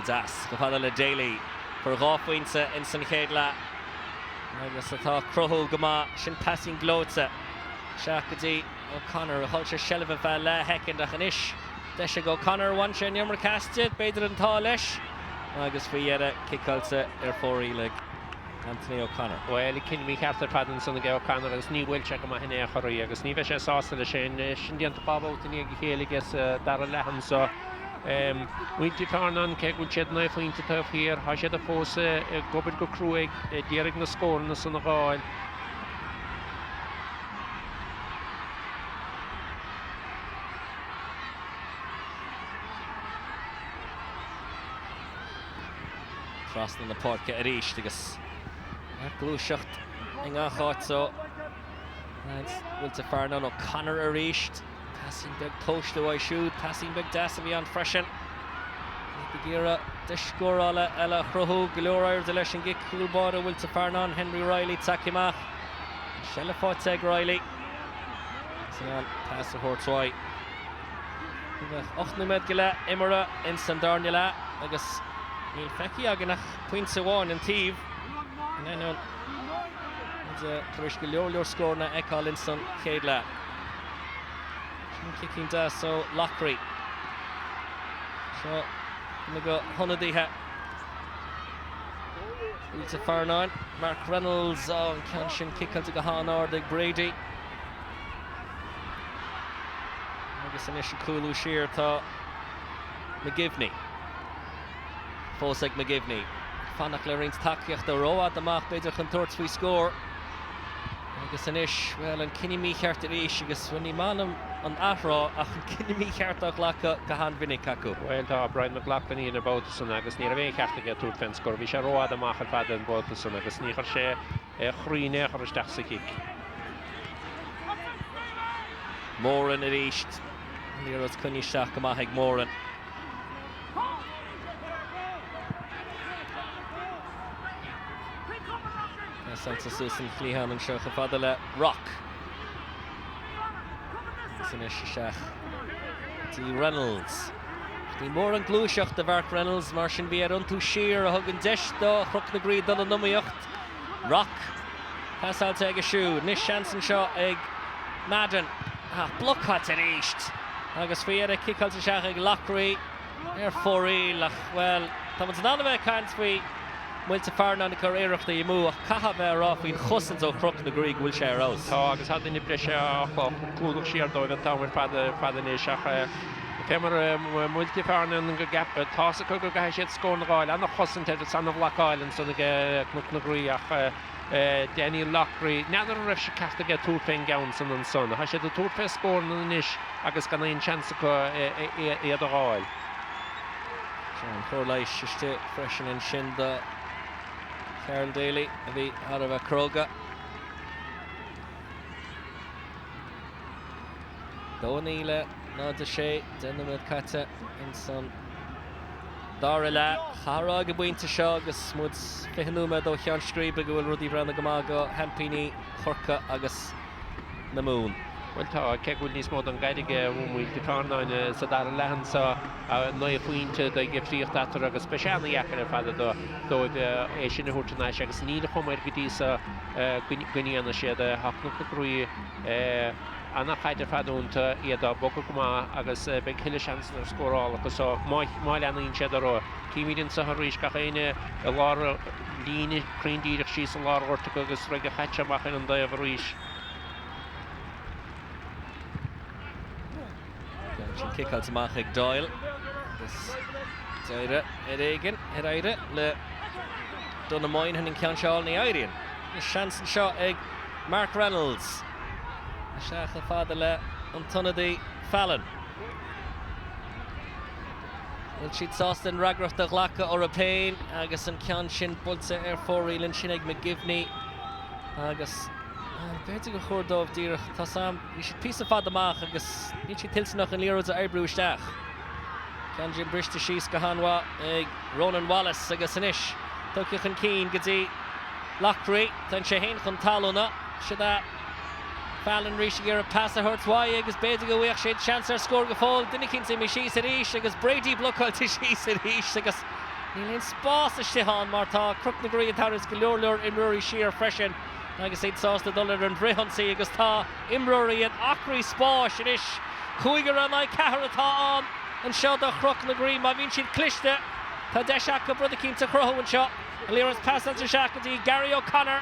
S1: Gdas go fada le Daly for gáfuinte in san chéad le agus atá cruthú go má sin passing glóte seach go dtí O'Connor a thuil sé sellh bheith le hecinn ach an isis deis go O'Connor bhain sé neamar caiste beidir an tá leis agus bhí dhéad cicáilte ar fórí le Anthony O'Connor.
S2: Well, I cinn mí ceartar padan sanna ge O'Connor agus ní bhfuil se go hinné a choirí agus ní bheith sé sásta le sin díanta pábhótaí ag chéalagus dar a lehan so Multyfarnham ce gúil siad na faointe tá hir há siad a fósa gobir go cruúig díarigh na scórna san na gáil.
S1: Trasna na páirce a ríist agus glúiseacht in gááit so Multyfarnham O'Connor a ríist. Passing big toast away shoot, passing big Dasavi on freshen. Gira the score ala Chruthú Glóir de leis an gic coolbáda Multyfarnham Henry Riley takimach. Shella Foteg Riley. Sian pass the Hortroy. 8 med gile imara in Sandarnila agus níl feici aganach pointe bháin an tíb. Then it's a Trish Glóir scorna Eccall in san chéad le. Kicking down so Lockery. So gonna go Hunadíhe. Multyfarnham. Mark Reynolds on Canshin kick to go Ordig Brady. Agus an isi coolú siar tá McGivney. Fósig McGivney. Fannach le rins takeíocht do road amach beidir chun tuairt faoi scór. Agus an isis, well, an cinine mí cheart ar éis agus bhain manam an ahrá ach an cinine mí cheartach lecha go hanmhinnig cacu.
S2: Well, tá Brian McLaughlin í na bótasan agus ní a bhéh cheartta ge túirt fan scór. Bhí sé road amach ar fada an bótasan agus ní chuir sé chríne chuir isteach sa kick.
S1: Moran ar éist. Níor os cunní seach go maith ag Moran. Santa Susan Clehan and Shocha Fadala Rock. Finish Shach. T. Reynolds. The more and Glúiseacht the Vark Reynolds, Martian Beer unto Sheer, a hug and dish, though, Knocknagree, Donna Numiocht. Rock. Pass out to a shoe. Nish Shanson shot egg. Madden. Block hot at east. agus fiad a kickáil sa seach ag Knocknagree fórí lach well tá man an bheith cant fao Multyfarnham chur éireachta I mú ach caithe bheith rá faoin chosan ó Knocknagree bhfuil sé rás.
S2: Tá agus had duine breise clúdach siar dóibh an táhair fada ní seach Femar Multyfarnham go gap tása go gaith siad scór na gáil anna chosan te san na bhlaáil an sanna Knocknagree ach Danny Knocknagree neadar an raibh se ceachta go túrfein gaan san an son. Ha siad a túrfe scór na níis agus gan éon chance go iad a gáil.
S1: Sean chóir leiis iste freisin in sin de Carol Daly a bhí ar a bheith Corcaigh. Dóníle ná de sé denimid caite in san Dara le chará go buinte seo agus mud fihanúma ó chean scríbe go bhfuil rudí brenna go má go hempíní Corcaigh agus na mún.
S2: Well tá cehfuil níos mód an gaidige Multyfarnham sa dar lehan sa nó faointe do gifríocht atar agus speisialna dheachar fada dóibh é sin na húirtanáis agus ní chumir go dtí sa gcuineanna siad Knocknagree anna chaidir fadúnta iad a boca go má agus be chiile seans ar scóráil agus máil annaíonn siad ará. Cíimíonn sa ríis ga chéine a lá líine críndíireach sí san lá orta agus roiige chaite amach in an daobh ríis.
S1: Sin kickáil amach ag Doyle. Agus deire éigen éire le donna moinhan in cean seáil na Éireann. Is seansan seo ag Mark Reynolds. Seach a fada le an tunnadaí Fallon. Bhfuil siad sásta an ragracht a ghlacha ó a péin agus an cean sin builsa ar fórílann sin ag McGivney agus Beidir go chóirdómh díreach tá sam ní siad písa fad amach agus ní siad tilsanach an líróid a airbrú isteach. Cean sin briste síos go hanmha ag Ronan Wallace agus inis. Tugadh an cín go dtí Knocknagree tá sé héin chun talúna siad Fallon ríise gur a pass a thuirtmhaí agus beidir go bhuaich siad chance ar scór go fóil duine cinnte mí síos a ríis agus Brady blocail tí síos a ríis agus níl spás a stián mar tá Knocknagree an taras go leor imrúí siar freisin agus éad sásta dul ar an bhrihansaí agus tá imrúí an achraí spáis inis chuigar an ag cethir atá an seo do Knocknagree má bhíonn siad cliste tá de seach go brud a cinnta chruthú an seo a líras pass an seach go dtí Gary O'Connor.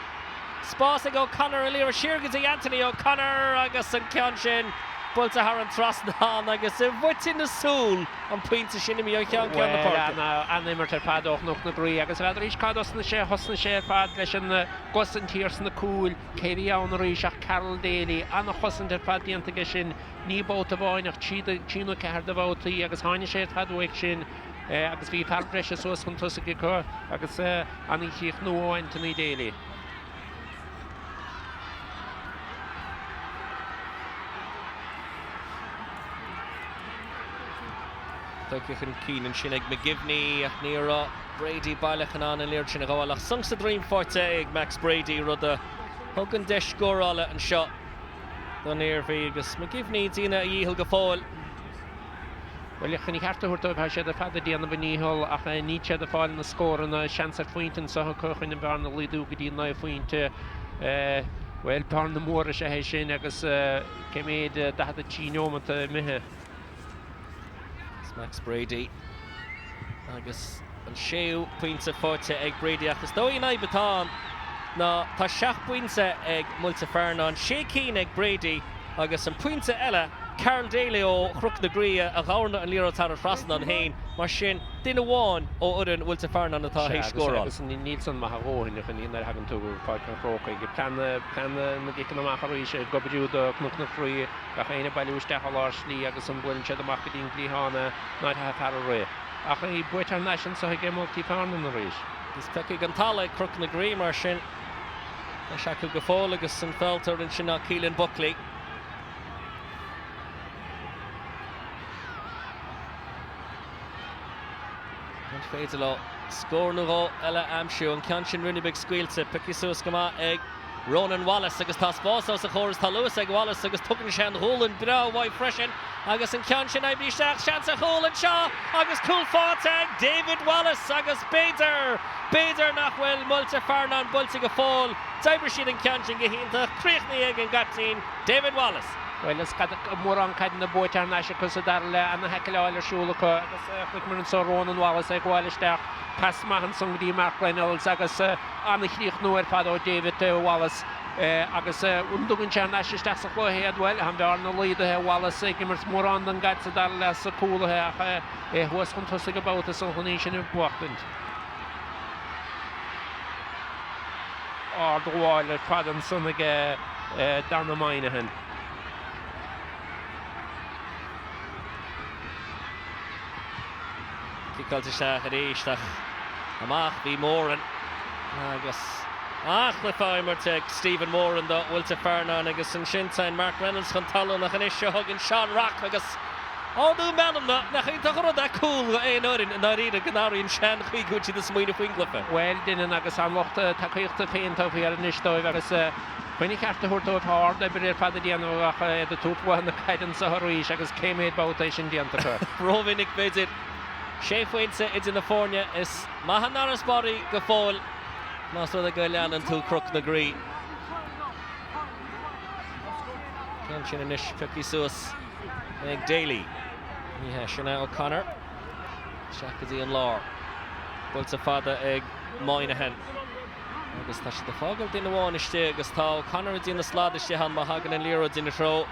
S1: Spás ag O'Connor a líra siar go dtí Anthony O'Connor agus an cean sin builta thar an trasnán agus a bhuitin na súl an puinte sin mí cean cean na páirc.
S2: Animir tar fad ó Knocknagree agus bheit ríis cádas na sé hosna sé fad leis an gosan tírs na cúil céirí ann ríis ach Carol Daly anna chosan tar fad díanta sin ní bóta bháin ach tíú ceir de bhótaí agus háine sé fadhaigh sin agus bhí far breise suas chun tusa go chu agus anna chiich nó Anthony Daly.
S1: Tugadh an cín sin ag McGivney ach níra Brady bailachan an líir sin a gáilach sungsa dream forte ag Max Brady rud a thugann de scórála an seo don éirbhí agus McGivney dína a dhíthil go fáil.
S2: Well ich chanig harta húirta bheit sé a fada díana bhníhol ach ní sé a fáil na scór an seansar faointin sa chuchan an bhar na lídú go dtí na faointe well pár na móra sé hééis sin agus céméad da a tíómanta mithe.
S1: Max Brady agus an séú puinte forte ag Brady agus dóí na betán ná tá 6 puinte ag Multyfarnham sé cín ag Brady agus an puinte eile Carol Daly ó Knocknagree a gána an líra tar frasna an hain mar sin duine bháin ó udan Multyfarnham atá hééis scóráil.
S2: Agus nílsan maithróin chun íonar hagan tú fáil an Corcaigh go planna na gcéan amachcharíis gobeú do Knocknagree a chéine bailúisteach á lá slí agus an bhfuil siad amach go dtíon glíhána náid ha far a ré. Ach í buitar nation sa ige Multyfarnham na ríis.
S1: Gus tugadh an talla ag Knocknagree mar sin tá seacu go fáil agus an feltar in sin ná Keelan Buckley. Féidir le scór nó eile amsú an cean sin rinne beag scuilte picisús go ag Ronan Wallace agus tá spás a chóras tá Lewis ag Wallace agus tugann sé an hólan bra bhaid freisin agus an cean sin AIB isteach sean a hólan seo agus cool fáte ag David Wallace agus Beidir nach bhfuil Multyfarnham builte go fáil d'oibre siad an cean sin go hinnta chríochnaí ag an gatín David Wallace.
S2: Well, it's got more on kind of boat and Nash because of that and the heckle all the shoulder cut. It's so Ronan Wallace like Wallace there. Pass man some the Mark Reynolds agus an the Chlich Noor Fado David Wallace agus undugan chan Nash is that's a head well and there no lead Wallace gimmers more on than got to that less cool here was fantastic about the nation important. Or the wall at Fadden son again down the mine.
S1: Kickal to Shach at Eashtach. Amach be Moran. Agus. Cliffheimer to Stephen Moran, though, Multyfarnham, Agus and Shintain, Mark Reynolds, Huntalo, Nachanisha, Huggin, Sean Rock, Agus. Oh, no, man, Nachin, that cool, Norin, and Narida, Ganari, and Shan, Gucci, the Swede of Wingliffe.
S2: Well, then, and Agus, I'm locked to take the paint of here in Ishto, Agus. When you have to hurt out hard, I believe Father Diano, the tooth one, the guidance of Harish, Agus came made about Asian Dianta.
S1: Rovinik visit. Shef Winsa is in the Fornia is Mahanaras body Gafol Master the Gailan and two Knocknagree. Kenshin and Ish Cookie Sus Meg Daly. Yeah, Shana O'Connor. Shakazi and Law. Bulta Father Egg Moynihan. August Tash the Fogel in the one is August O'Connor is in the Sladish Han Mahagan and Leroy's in the throw.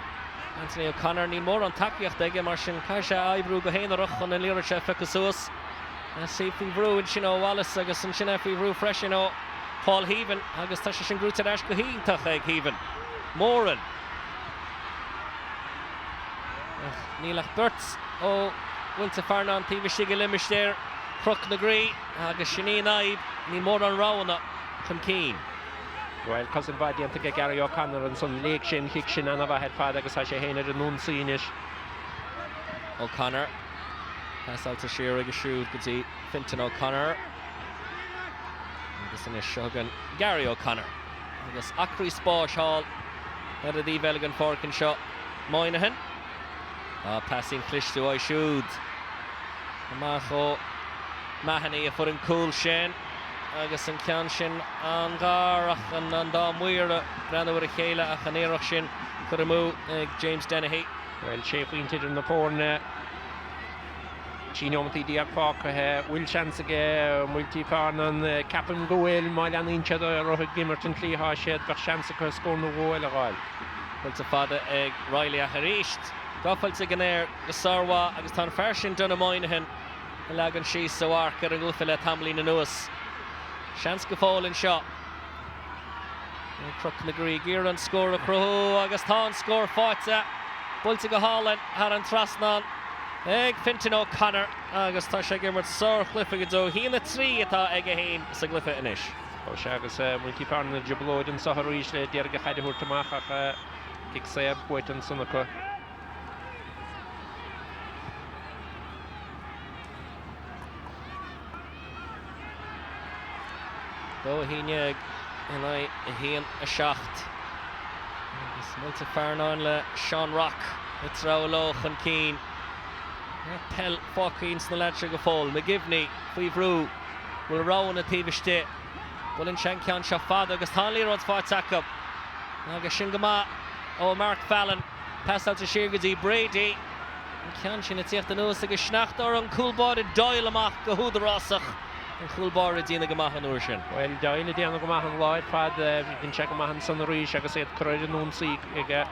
S1: Anthony O'Connor need more on Takiach Dege Martian Kasha Ibru Gahainarach on the Lira Chef Ekusus. See if we brew and Shino Wallace, Agus and Shinefi brew fresh, you know. Paul Heaven, Agus Tashish and Gruta Ash Gahin Tacheg Heaven. Moran. Neilach Burts. Oh, Multyfarnham, Tivishig Limish there. Knocknagree, Agus Shaneen Aib, need more on Rowan from Keane.
S2: Well, cousin Vadian to get Gary O'Connor and some Lake Shin, Hickshin, and Ava had father, because I say, Hainer and Nunsinish.
S1: O'Connor. Pass out to Shearer, Shoot, could see Finton O'Connor. This is Shogun. Gary O'Connor. I guess Acri Sposh Hall. Head of the Veligan Forkin shot. Moynihan. Passing Clish to Shoot. Macho. Mahoney, a foot in cool Shen. Agus an Canshin an Garach and an Dom Weir Branda with a Kayla a Chanerach Shin Kuramu James Dennehy.
S2: Well, Shape Winted in the porn. Chino Diak Park, Will Chance again, Multyfarnham, Captain Goel, Milan Inchada, Rohit Gimmerton, Cleha Shed, Bershamsaka, Scorn the Goel, Royal.
S1: Well, to Father Riley Aharisht, Goffel to Ganer, the Sarwa, Agus Tan Farshin, Donna Moynihan, Lagan Shees, Sawarka, and Gulfila Tamlin and Us. Shanska fall in shot. Knocknagree Gearan score a Crow, Augustan score Forza. Bultiga Holland, Haran Trasnan, Egg Finton O'Connor, Augustan Shagimmert, Sir Cliffigadzo, he in the 3 at Eggahin, Siglifa Inish.
S2: Shagas Multyfarnham, Jabloid and Saharish, Derga Hadihur Tamaka, Kicksab, Wait and Sunaka.
S1: Though he neg and I he a shacht. Multyfarnham le Sean Rock. It's Rowloch and Keane. Pell Fokins na Latcher go fall. McGivney, Fivru will row on a Tivishte. Well in Shankian Shafada agus Stanley runs for Takub. Agus Shingama. Oh Mark Fallon. Pass out to Shirgazi Brady. And Kanshin it's the nose to Geschnacht or on Coolbody Doyle amach go Huda Rossach. And Coolbody Dina Gamahan Urshan.
S2: Well, Doyle Diana Gamahan Lloyd Fad, you can check Mahan Sunrish, I can say it Corcaigh Nunsi again.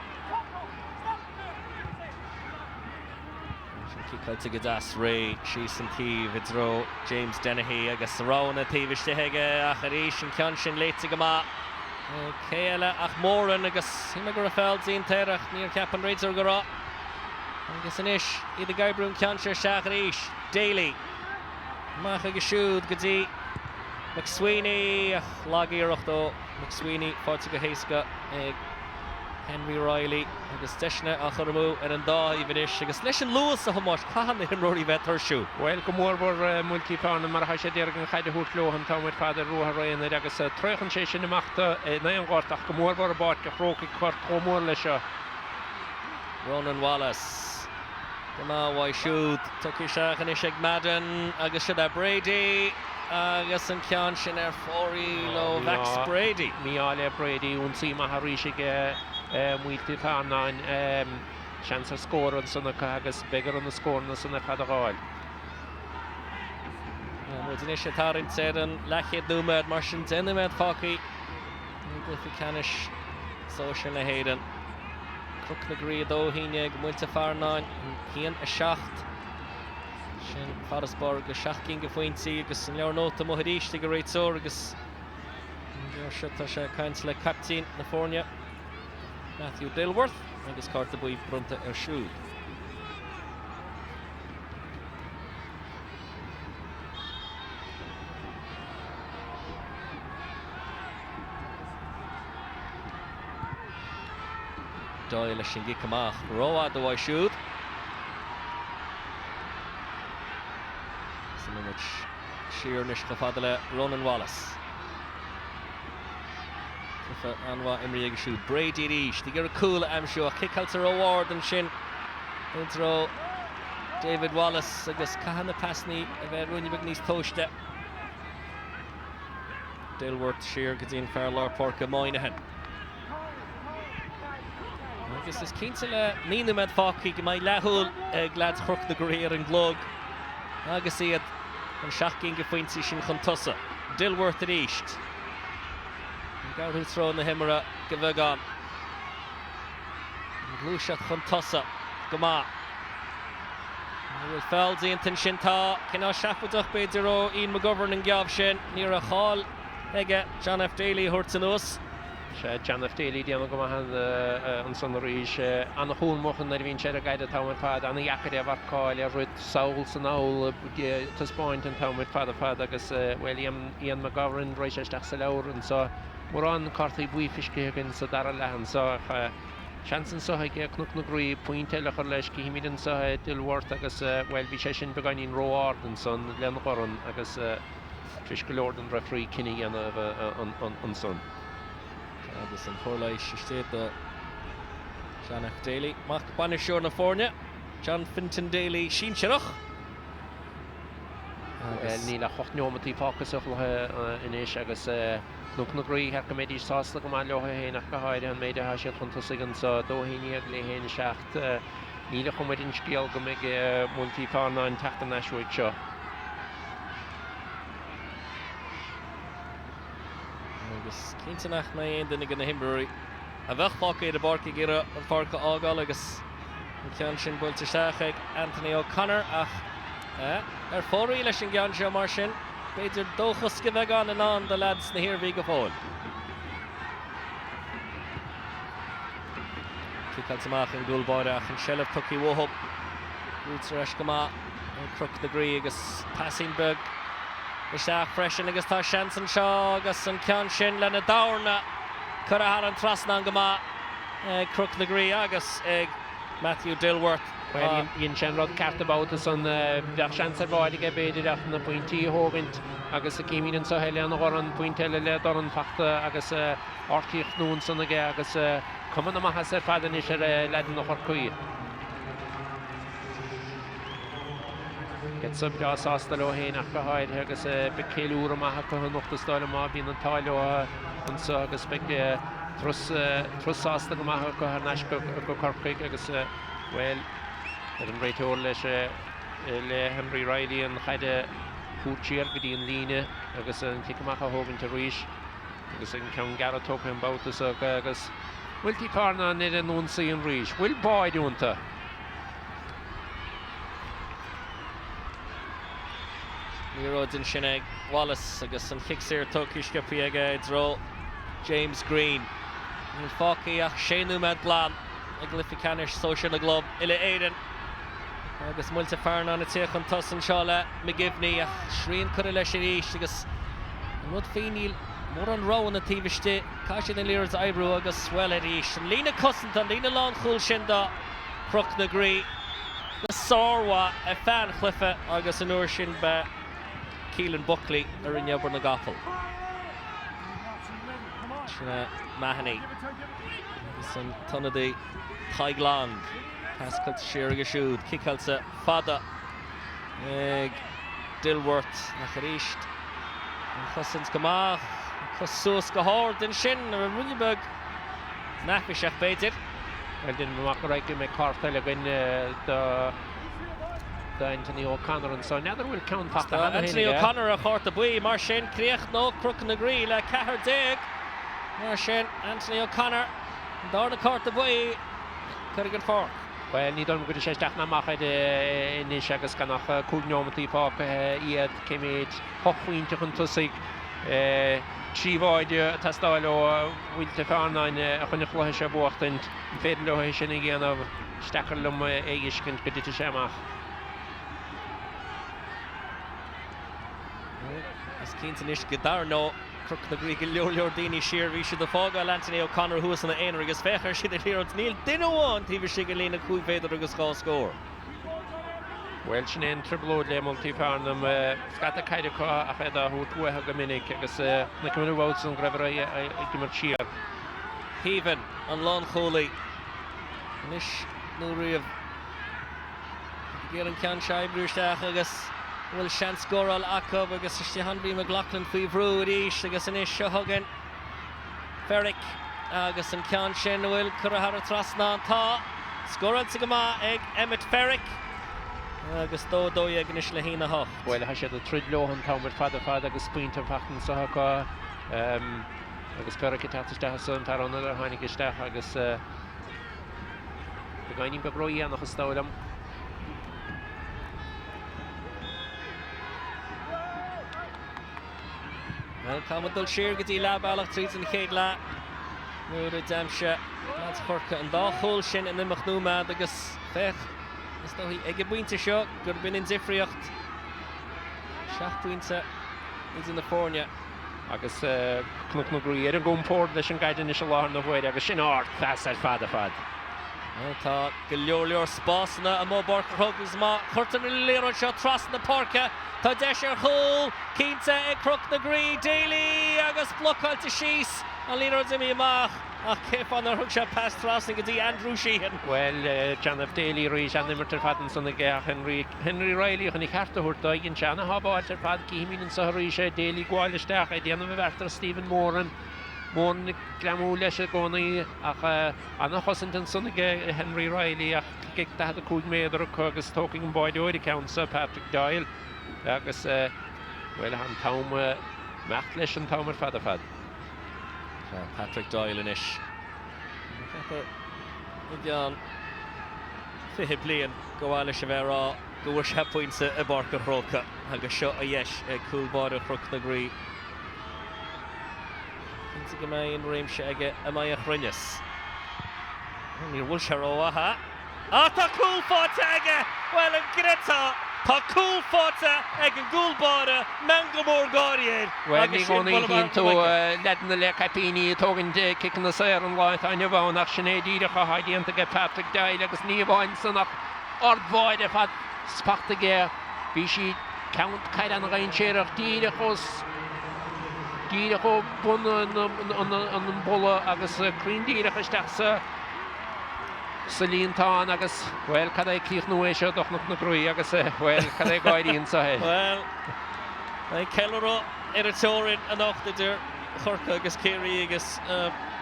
S1: Kick to Gadas Ray, Shees and Keeve, it's Row, James Dennehy, I guess Rowan, Tivish Tehega, Acharish and Kanshin late to Gama. Kayla Achmoran, I guess Himagrafeld, Zine Terach, near Cap and Raids or Gara. I guess Anish, either Gaibroon Kansher, Shacharish, Daly. Macha Gashud, Gadi, McSweeney, Lagi Rochto, McSweeney, Fortiga Heiska, Henry Riley, agus Deshna, Acharamu, and Anda, Ivanish, agus Leshan Lewis, how much Kahan him Rory Vetershu.
S2: Well, come over Multyfarnham, Marhasha Dergan, Hide Hutlo, and Tom with Father Roharay, and the Dagas, Trechen Station, the Machta, Nayan Gortach, come over about Roki Court, Comorlesha.
S1: Ronan Wallace. Gama why shoot Tukisha and Ishig Madden agus Shada Brady agus and Kanshin Fori Lo Vax Brady
S2: Miale Brady Unsi Maharishig Multyfarnham chance of score on son agus bigger on the score na son Corcaigh.
S1: Moet is tarin seren lachid numad marschen zenemed Corcaigh. Glyphicanish social na heden. Knocknagree do hinig Multyfarnham hien a shacht. Sin Farasborg a shachking gefuinti agus yn leor nota mohadish tig a reitzor agus Shutta sé kaint le captain na Fornia Matthew Dilworth agus carta buí brunta siúd. Doyle leis sin gicamach roa do bhaid siúd. San Shearnish go fada le Ronan Wallace. Anwa Imri shoot Brady Rish to get a cool am sure kick out to reward and shin intro David Wallace agus Kahana Pasney about running back knees toast Dilworth Shear gets in Farlar Porca Moynihan. I guess this Kinsella Nina Med Faki my lahul glad Knocknagree and Glug agus see it and shocking gefuinsi shin Contussa Dilworth at east. Gael throw in the Himera, Gavegan. Glushat Contussa, Gama. Will Feldy and Tinshinta, Kina Shafudach Bediro, Ian McGovern and Gavshin, near a hall. Ega, John F. Daly, Hurtzenus.
S2: John F. Daly, Diana Gomahan, on Son Rish, and the whole Mohan, the Vinchera guided town with Fad, and the Yakari of Arcoil, with Souls and all, to point in town with Father Agus, William Ian McGovern, Royce Stachselor, and so. We're on Corcaigh Buifish against the Daralahan, so Chanson so I get Knocknagree, Pointel, Horleshki, Himidin so Dilworth, agus well, Vishishin begun in Roard and son, Lenhoran, agus Fishkalord and referee Kinney and on son.
S1: Agus an Corcaigh, she stayed the John F. Daly, Mark Banishore na Fornia, John Finton Daly, Sheen Shirach.
S2: Nila Hochnomati Focus of in Ish, agus Knocknagree had committee sauce like a man lohe nach gehaid and made a hash from Tussigan so do he nearly hen shaft Nila committee skill go make Multyfarnham tack the Nashwood show.
S1: Agus Kintanach na ein den gan Himbury a bheith Corcaigh de Barca gira an Farca ágal agus an cean sin builte seach Anthony O'Connor ach fórí leis an gean seo mar sin Beidir dóchas go bheith gan an the lads na Iarmhí go fáil. Cícal tamach an gúlbáireach an sellh tucí wóthop. Rúts reis go má an Knocknagree agus Passingburg. Isteach freisin agus tá seansan seo agus an cean sin lena dáirna cur a har an trasna an go má Knocknagree agus Matthew Dilworth.
S2: Well, Ian Shenrod carta about us on the chance of body get baited up in the pointy Hogant, agus a came in so Helian or on Pointella leather on Facta, agus Archie noon son again, agus come on the Mahasser father Nisha lad in the Corcaigh. Get sub jas astalo hen after agus Bekelu Mahaka not the style of Marbin and Tilo and so agus big trus asta Mahaka Nashko Corcaigh agus well. An right all le Henry Riley and had a good cheer with the Line, agus an Kickamaka Hogan to reach, agus an Count Garrett talking about us, agus Multyfarnham need an unseen and reach. Will boy don't ta?
S1: Miro din Shineg Wallace, agus an Kicksir Turkish Gapiega, draw James Green. And Corcaigh ach Shenu Medlan, a Glyphicanish social na globe, Ille Aiden. Agus Multyfarnham na tíoch an tosan seála McGivney ach sríon cur leis éis agus mud féinil mór an rá na tíbiste caiisiad an líras Ibrú agus well éis an lína cosanta an lína lán chúil sin dá Knocknagree na sárha a fan chluife agus an uair sin be Keelan Buckley ar in neabar na gapal. Sinna Mahoney agus an tonadí Taiglang. Pascal Shear shoot, kick out to Fada Dilworth Nacharicht Cousins Gamach Cossus Gahord and Shin or Runibug Nafishach beidir.
S2: Well, then Corcaigh me Cartel again the Anthony O'Connor and so another will count past the
S1: Anthony O'Connor a chórt a bui mar sin Creach nó Knocknagree le cahar deg. Mar sin Anthony O'Connor dar na chórt a bui Corcaigh fork.
S2: Well, ní dom go sé steach na machid inis agus ganach cúgneomatí pop iad céimiid hochhuinte chun tusig tríomháide tastáil ó Multyfarnham a chunne chluithe sé buachtain féidir le sin i gcéanamh stachar lum éigiscint go dtí séach.
S1: Is cínta níos go dar nó Knocknagree go leor daoine siar bhí siad a fágáil Anthony O'Connor thuas na éonar agus fechar siad a tíir níl duine bháin tí bhí si go lína cúig féidir agus gá scór.
S2: Well, sin éon triblóid le Multyfarnham scata caiide có a féad a thú tuaithe go minic agus na cumú bhód san greibhar ag mar siar.
S1: Híhan an lán cholaí. Nis nó riamh géar an cean seaimbrúisteach agus bhfuil sean scóráil acab agus is Hanbhí McLaughlin faoi bhrú a ríis agus inis seo thugan Ferric agus an cean sin bhfuil curthar a trasná tá scóráil sa go má ag Emmett Ferric agus dódói ag inis le hína hocht.
S2: Well, ha sé a trid lohan támar fada agus puinte fachtan sa haka agus Ferric tátaiste san tarna ar hánig isteach agus gaiinin be broí annach a stálam.
S1: Well, Camadul siar gotí leabhealach tríd an chéad le nuair a deimse láit chorca an dá chóil sin in imach númad agus fech is dóí ag a buinte seo gur bin in difriocht 7 buinte is in na fórne.
S2: Agus Knocknagree ar an gúmpór leis an gaiidir is láthar na bhfuid agus sin áirt fes ar fad.
S1: Tá go leor spásna a mó barcar thugus má chuirta na léireáin seo tras na parca. Tá deis ar chóil cínta ag Knocknagree Daly agus blocáilte síos an líonar imí amach ach céip an ar thug sé pas trasna go dtí Andrew Sheehan.
S2: Well, Janab Daly rís an imir tar fadan sanna gceach Henry Riley chun i chearta thuirta gin seanna habáil tar fad cíhimín sa rís sé Daly gháilisteach a déanam bheartar Stephen Moran Mór glamú leis a gcónaí ach anna chosantan sanna Henry Riley ach gic a cúig méadar a chugus tóking an báid oidir countsa Patrick Doyle agus well an tám mecht leis an támar fad.
S1: Patrick Doyle in ish. Idian fihe blian goáile se bhérá go bhfuair sé pointe a barca chróca agus seo a dheis ag cúlbáide Knocknagree. Cínta go mé an réimse aige a mai a chruinnes. Níor bhfuil se rótha. Tá cúl fáte aige well an greta. Tá cúl fáte ag an gúlbáide mewn go mór gáiríad.
S2: Well, ní gcónaí hín tú ledan na le capíní tógann kickan na saoir an láit aine bhán ach sin édíirecha haidíanta go Patrick Doyle agus ní bháin sanach ordbáide fad spachta gé bhí si count caiid an raon séireach díirechos bun an bolla agus críndíirecha isteach sa líontán agus well cad é clíoch nuéis seo doch Knocknagree agus well cad é gáiríonn sa hé.
S1: Well, I ceilró ar a teorin an ochtidir chorca agus céirí agus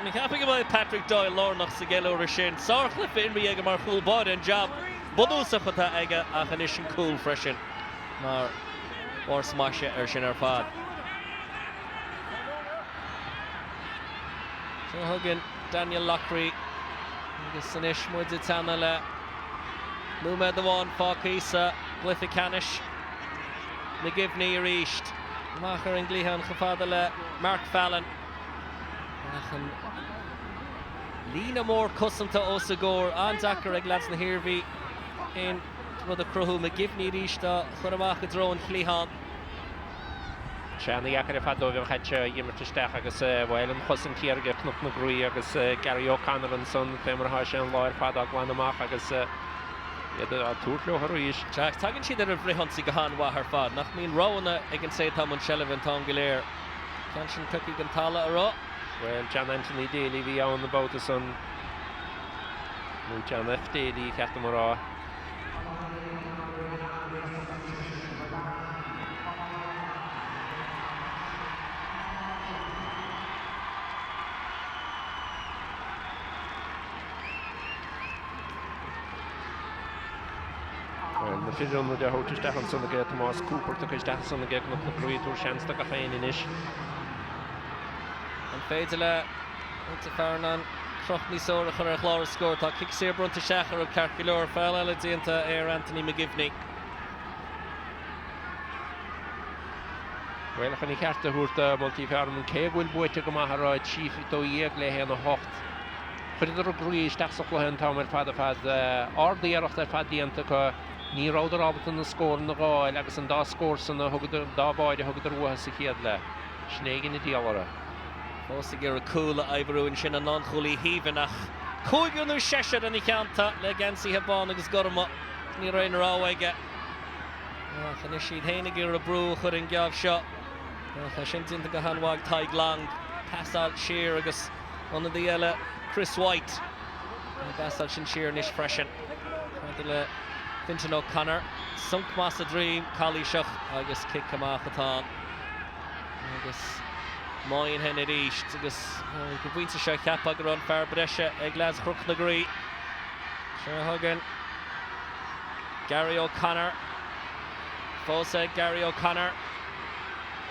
S1: ní cappa go bhfuil Patrick Doyle lárnach sa geilúir sin. Sáchla féinmí aige mar chúlbáide an job budúsa chutá aige ach an is sin cúl freisin mar or smaise ar sin ar fad. So thugann Daniel Loughrey agus san is muid tanna le Númed amháin fácísa glyfi canis na gibhní a ríist machar an glíhan chofada le Mark Fallon ach an lína mór cosanta os a gór an dachar ag lads na Iarmhí in rud a cruthú na gibhní ríista chur amach a drón chlíhan.
S2: Seanna iachar a fadóibh chaite imirtaisteach agus bhfuil an chosan tíarga Knocknagree agus Gary O'Connor an son fémartha sé an láir fad a gláin amach agus a túrlóthar ríis.
S1: Jack, tagann siad ar a bhrihansaí go háin ar fad nach míon rána ag an sé tam an sellh an tám go léir. Ceann sin tucaigh an talla ará.
S2: Well, John Anthony Daly bhí ann na bóta san nó John F. Daly cheachta marrá. Fiúnú de thuirteach sanna gé Tomás Cooper tá isteach sanna gé Knocknagree túr seansta go chéine inis.
S1: An féidir le Multyfarnham troch ní sóra chur ar chláir scór tá kick sé brunta seachar ó Corcaigh fel eile dínta ar Anthony McGivney.
S2: Well, chan I cearta thuirta Multyfarnham cé bhfuil buite go maithrá chief dó dhéag le héana hocht. Chuidir a grúí isteach sa chluhan tá mar fad ardaíarach ar fad díanta go ní ráidir ábhatan na scór na gáil agus an dá scór sanna dá báide thugad ar ruha sa chéad le. Snéigin na díalara.
S1: Fósa gur a cúla aibrún sin an non-chulaí híhanach. Cúigiúnú seisiad an I ceanta le gansaí hebán agus gorma ní raon ráhaige. Chan is siad héana gur a brú chur an geamh seo. Cha sin tinta go hanmhaig taig lang. Pasal Shear agus an dí eile Chris White. Pasal sin Shear níos freisin. Chanta le Fintan O'Connor. Sunk mas a dream Cali seach agus kick amach atá. Agus Main hen a ríist agus go bhainte seo ceappa go raibh an fear breise ag leas Knocknagree. Seo thugan Gary O'Connor. Fósa Gary O'Connor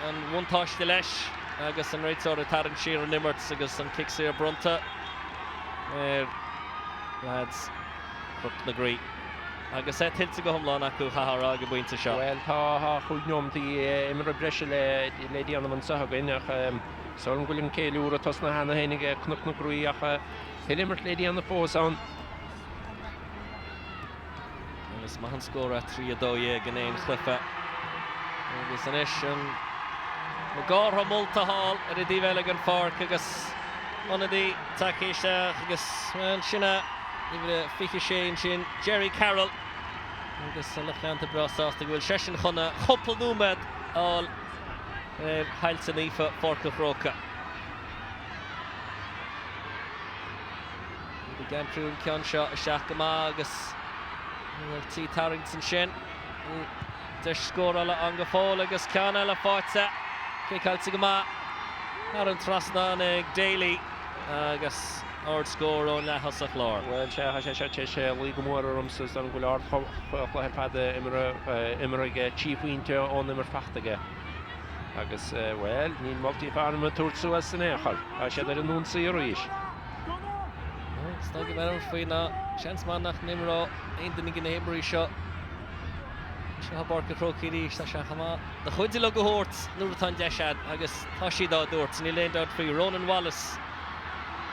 S1: an bhaintáiste leis agus an réiteoir a tarann siar an nimmert agus an kick sé brunta. Lads Knocknagree. Agus tiltte go thomláin acu chathrá go bhainte seo.
S2: Well, tá chuigneomtaí imar a breise le déanam an sathagain ach solan go linn céiliúr a tosna hena hénig Knocknagree ach hilimirt le déanam fós an.
S1: Agus mahan scóra 3-2 gan éon chluife. Agus an is an gátha multa hall ar a díbheile an farc agus anna dí takeíiste agus sinna Níbhfuil fiche sé sin Jerry Carroll agus le cheanta brasásta bhfuil sesin chuna chopla númed áil heilte nífa forca chróca. Níbhfuil gamprún ceann seo a seach go má agus tí Tarrington sin. Deis scór eile an go fáil agus ceann eile fáte. Céilte go má ar an trasna ag Daly agus Ard score on le hasach lár.
S2: Well, sé lí go mór armsas an bhfuil ard chláir fad imar chiefhaointe ón imar fachtaige. Agus, well, níl Multyfarnham túirtú as san échar. A sé ar an núnsaí ar ríis.
S1: Stá go bhar faoin ná seansmánach nimrá aon duine gin éibrií seo. Se ha barca crocaí ríis tá se chamá. Na chuide le go hort nuair atá deisiad agus tá siad á dúirt ní léon dát faoi Ronan Wallace.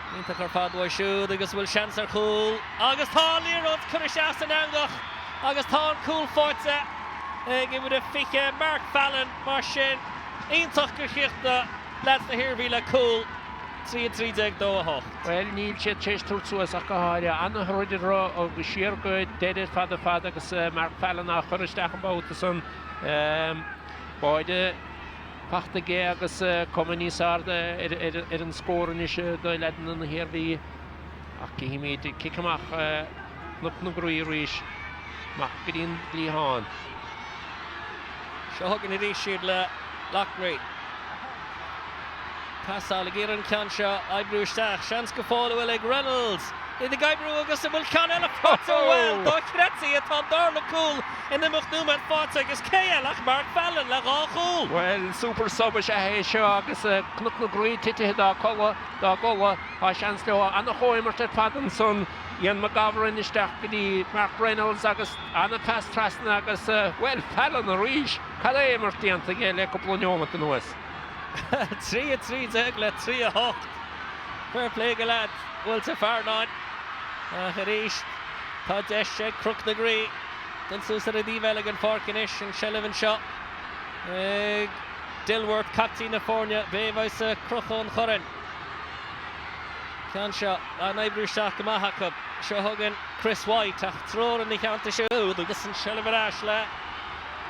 S1: Nínta chu fadhhaid siúd agus bhfuil seans ar chúl. Agus tá líród chur seas an angach. Agus tá an cúl fáte. Gimid a fiche Mark Fallon mar sin. Ionintach go chiachta leat na hirbhí le cúl. 3-3 dó.
S2: Well, níl sé tééis túirtúas ach go háire anna thuidir rá agus siar go déidir fad agus Mark Fallon a churisteach an báta san báide Pachtaigh agus communísáda ar an scóran is dó ledan na hirbhí ach cíimiid cicamach Knocknagree ríis mach go dtíon líháin.
S1: Seo thugann a ríis siad le Knocknagree. Pasal a géireann ceann seo aibrú isteach seans go fáil bhfuil ag Reynolds. In the Gaibrew agus bhfuil ceann eile fáte bhfuil dó creaí atá darla cúl in the Muchtnúmed fáte agus céalach Mark Fallon le gá chúl.
S2: Well, super sub sé hé seo agus Knocknagree titithe dá gola á seans leo anna choimart ar fadan son Ian McGavran isteach go dtí Mark Reynolds agus anna fast trasna agus well Fallon a ríis cad é mar tíanta gé le cúpla neomata nuas.
S1: 3-3 le 3-8. Fair play go lad. Multyfarnham. Ríist tá deise Knocknagree. Den sús ar a díbheile an farcin is an Shelivan seo. Dilworth captí na fórne béhhaid sa Crochón chorin. Ceann seo an éibriú seach go maithachab. Seo thugan Chris White ach tróir in cheanta siúd agus an Shelivan as le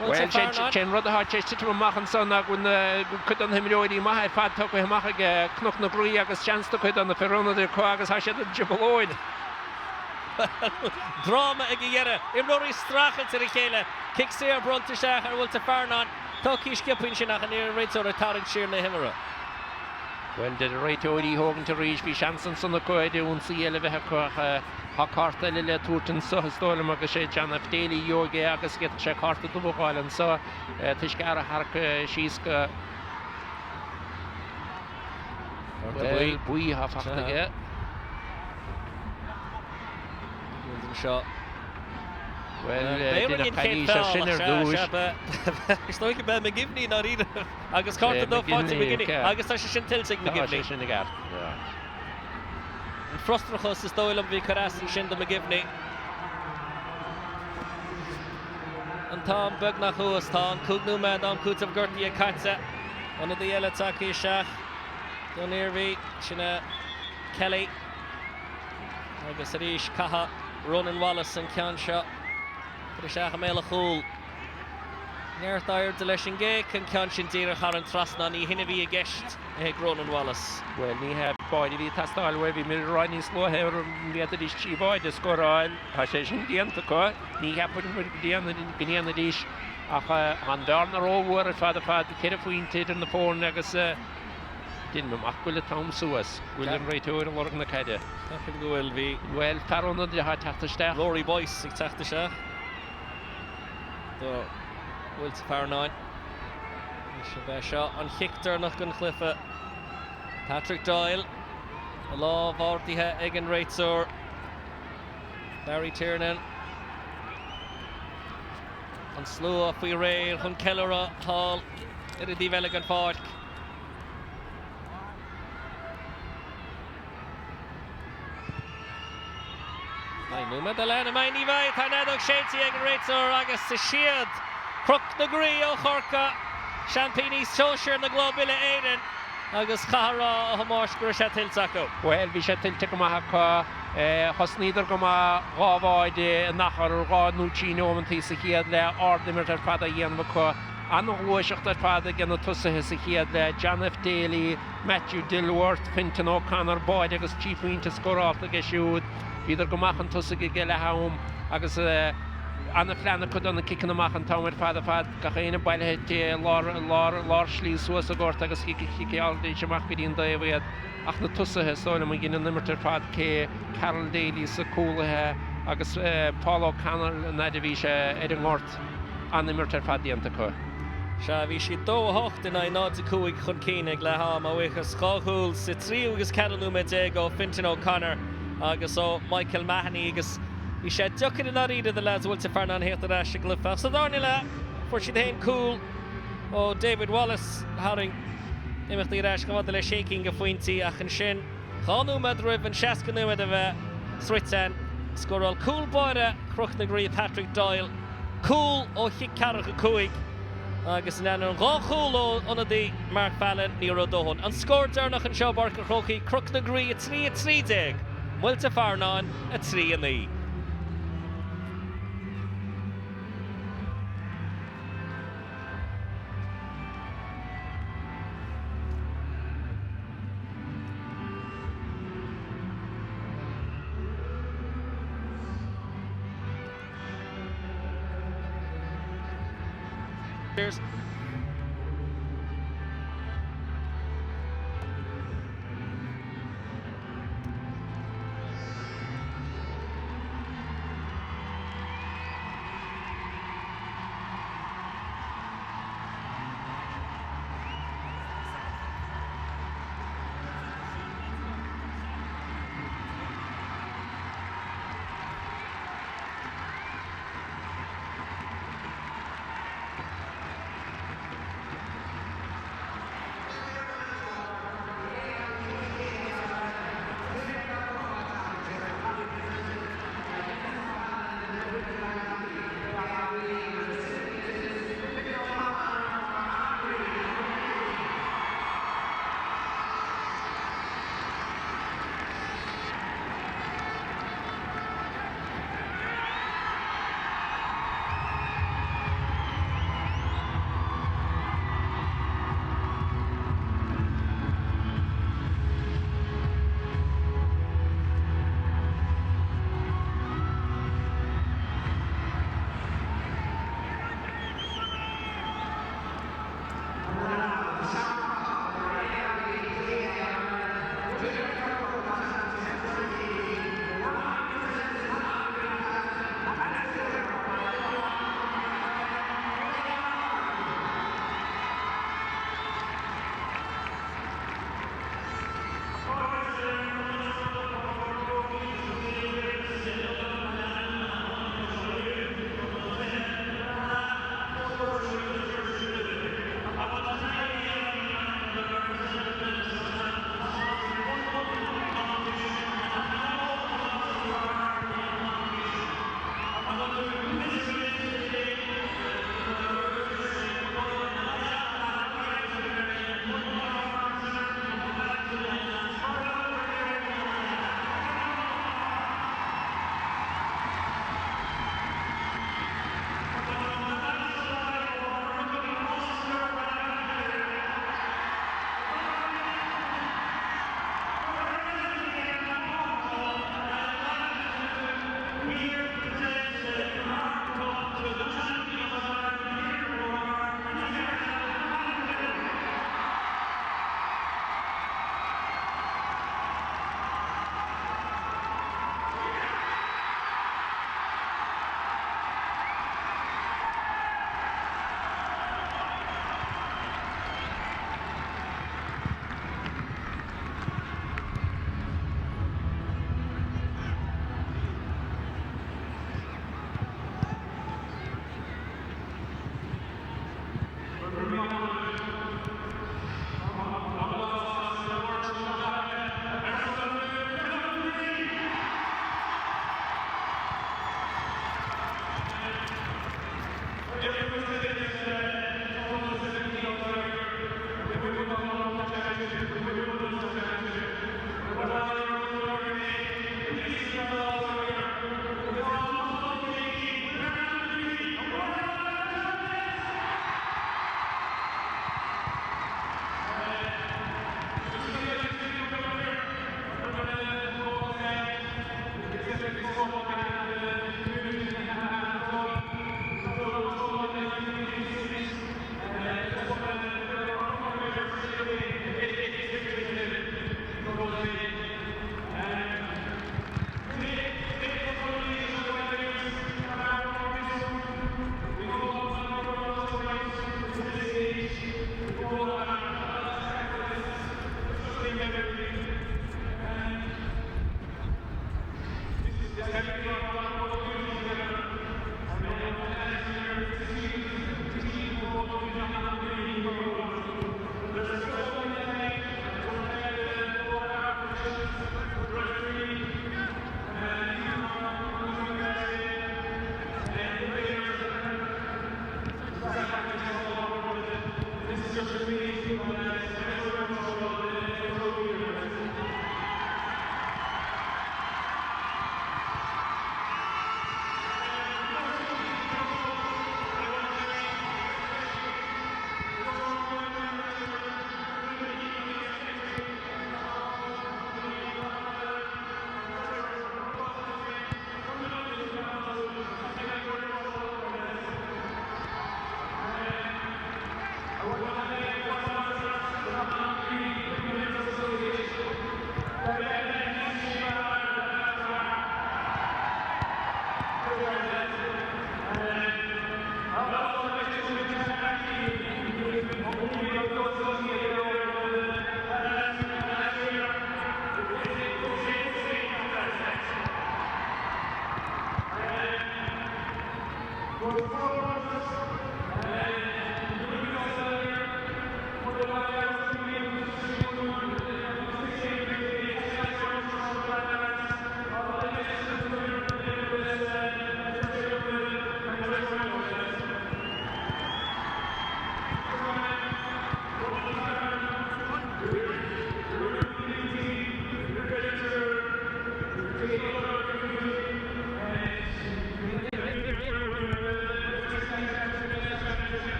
S2: Well, Chen rud a teiste tú machchan son a gon chud an himróidí maithe fad tu go maithe Knocknagree agus seansta chud an na ferrónaidir chu agus ha siad an jibalóid.
S1: Drama ag dhéire, imróí strachel ar a chéile, kick sé ar brunta seach ar Multyfarnham, tá cís gipin sin nach an éar réiteoir a tarann siar na himara.
S2: Well, the right Odie Hogan to reach be Shanson son of Coy, the Unsi Elevec Hakarta Lilla Turton, so Stolen Magashe, Jana Daily Yoga, Agus get check heart to the Bukal, and so Tishkara Hark, Shiska. Well, we have to get
S1: the shot.
S2: Well, did a penny Shinner do
S1: it's like about McGivney, not either. I guess Carter don't fight to McGivney. I guess I should tell sig McGivney. And Frostrachus is Doyle of Vicaras and Shinda McGivney. And Tom Bugnachus, Tom Kugnuma, Dom Kutz of Gertie Katza. One of the Elataki Shach. Donirvi, Shina Kelly. I guess Arish Kaha, Ronan Wallace and Kyansha. Shach Mela Khul. Near tired to Leshin Gay, can Kyanshin Dira Haran Trasnani, Hinavi a guest, Ronan Wallace.
S2: Well, we have body the Tastal where we will run his slow hair and get the dish boy, the score oil, Hashin the Antico, he happened with the end of the dish. And down the road where father the Kerafin Tit in the phone, Negus. Didn't Makula Tom Suas, William Ray to work in the Kada.
S1: I think will be.
S2: Well, Taron the Hattashta.
S1: Rory Boyce, exactly. So, Multyfarnham. Shot on Hichter, Knocknagree Cliffe. Patrick Doyle. A law of Ortiha, Egan Reitzor. Barry Tiernan. On Slow off we rail, Hun Kellera Hall. Iridi Veligan Falk. Numa Delana Maini Vai, Tanadok Shady Egan Reitzor, Agus the Shield. Knocknagree o Corcaigh. Champagny Social in the Globilla Aiden. Agus Kahara Hamosh Grisha Tilsako.
S2: Well, we should take Mahaka, Hosnider Goma, Gavoid, Nahar, Nuchino, and Tisikia, or the Murder Father Yanmako, and Washington Father Ganatusa Hesikia, John F. Daly, Matthew Dilworth, Finton O'Connor, Boyd, Agus Chief Wing to score off the Gashud, either Gomahan Tusika Gelahaum, Agus. Anna Flanner could on the kick in the Machan Town with Father Fad, Kahina by the head, Lor Schlees was a Gortagas Hiki all the Shamakid in the way at Achna Tussa has stolen again in the Limited Fad K, Carol Daly, Sakula, Agus Paul O'Connor, Nadivisha, Edinworth, and the Limited Fad the Antaco.
S1: Shavi she do hocht and I not to Kuig Hunkinig Laham, Awikas Kahul, Sitriugas Cadalumedego, Finton O'Connor, Agus Michael Mahoney, Agus. We shed ducking in that either the lads Multyfarnham here to Dash Glypha. So Darnilla for Shidane Cool. Oh, David Wallace having Imach the Dash come on the shaking of Winty Achan Shin. Hanu Madriv and Shaskanu Medava Sritzan. Score Cool Boyra, Knocknagree, Patrick Doyle. Cool O Hikarach Kuig. Agus Nano Cool on the Mark Fallon Nero Dohon. And scored Darnach and Shawbark Crocky, Knocknagree at 3 dig. Multyfarnham at 3 in the. Cheers.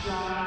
S3: Shot.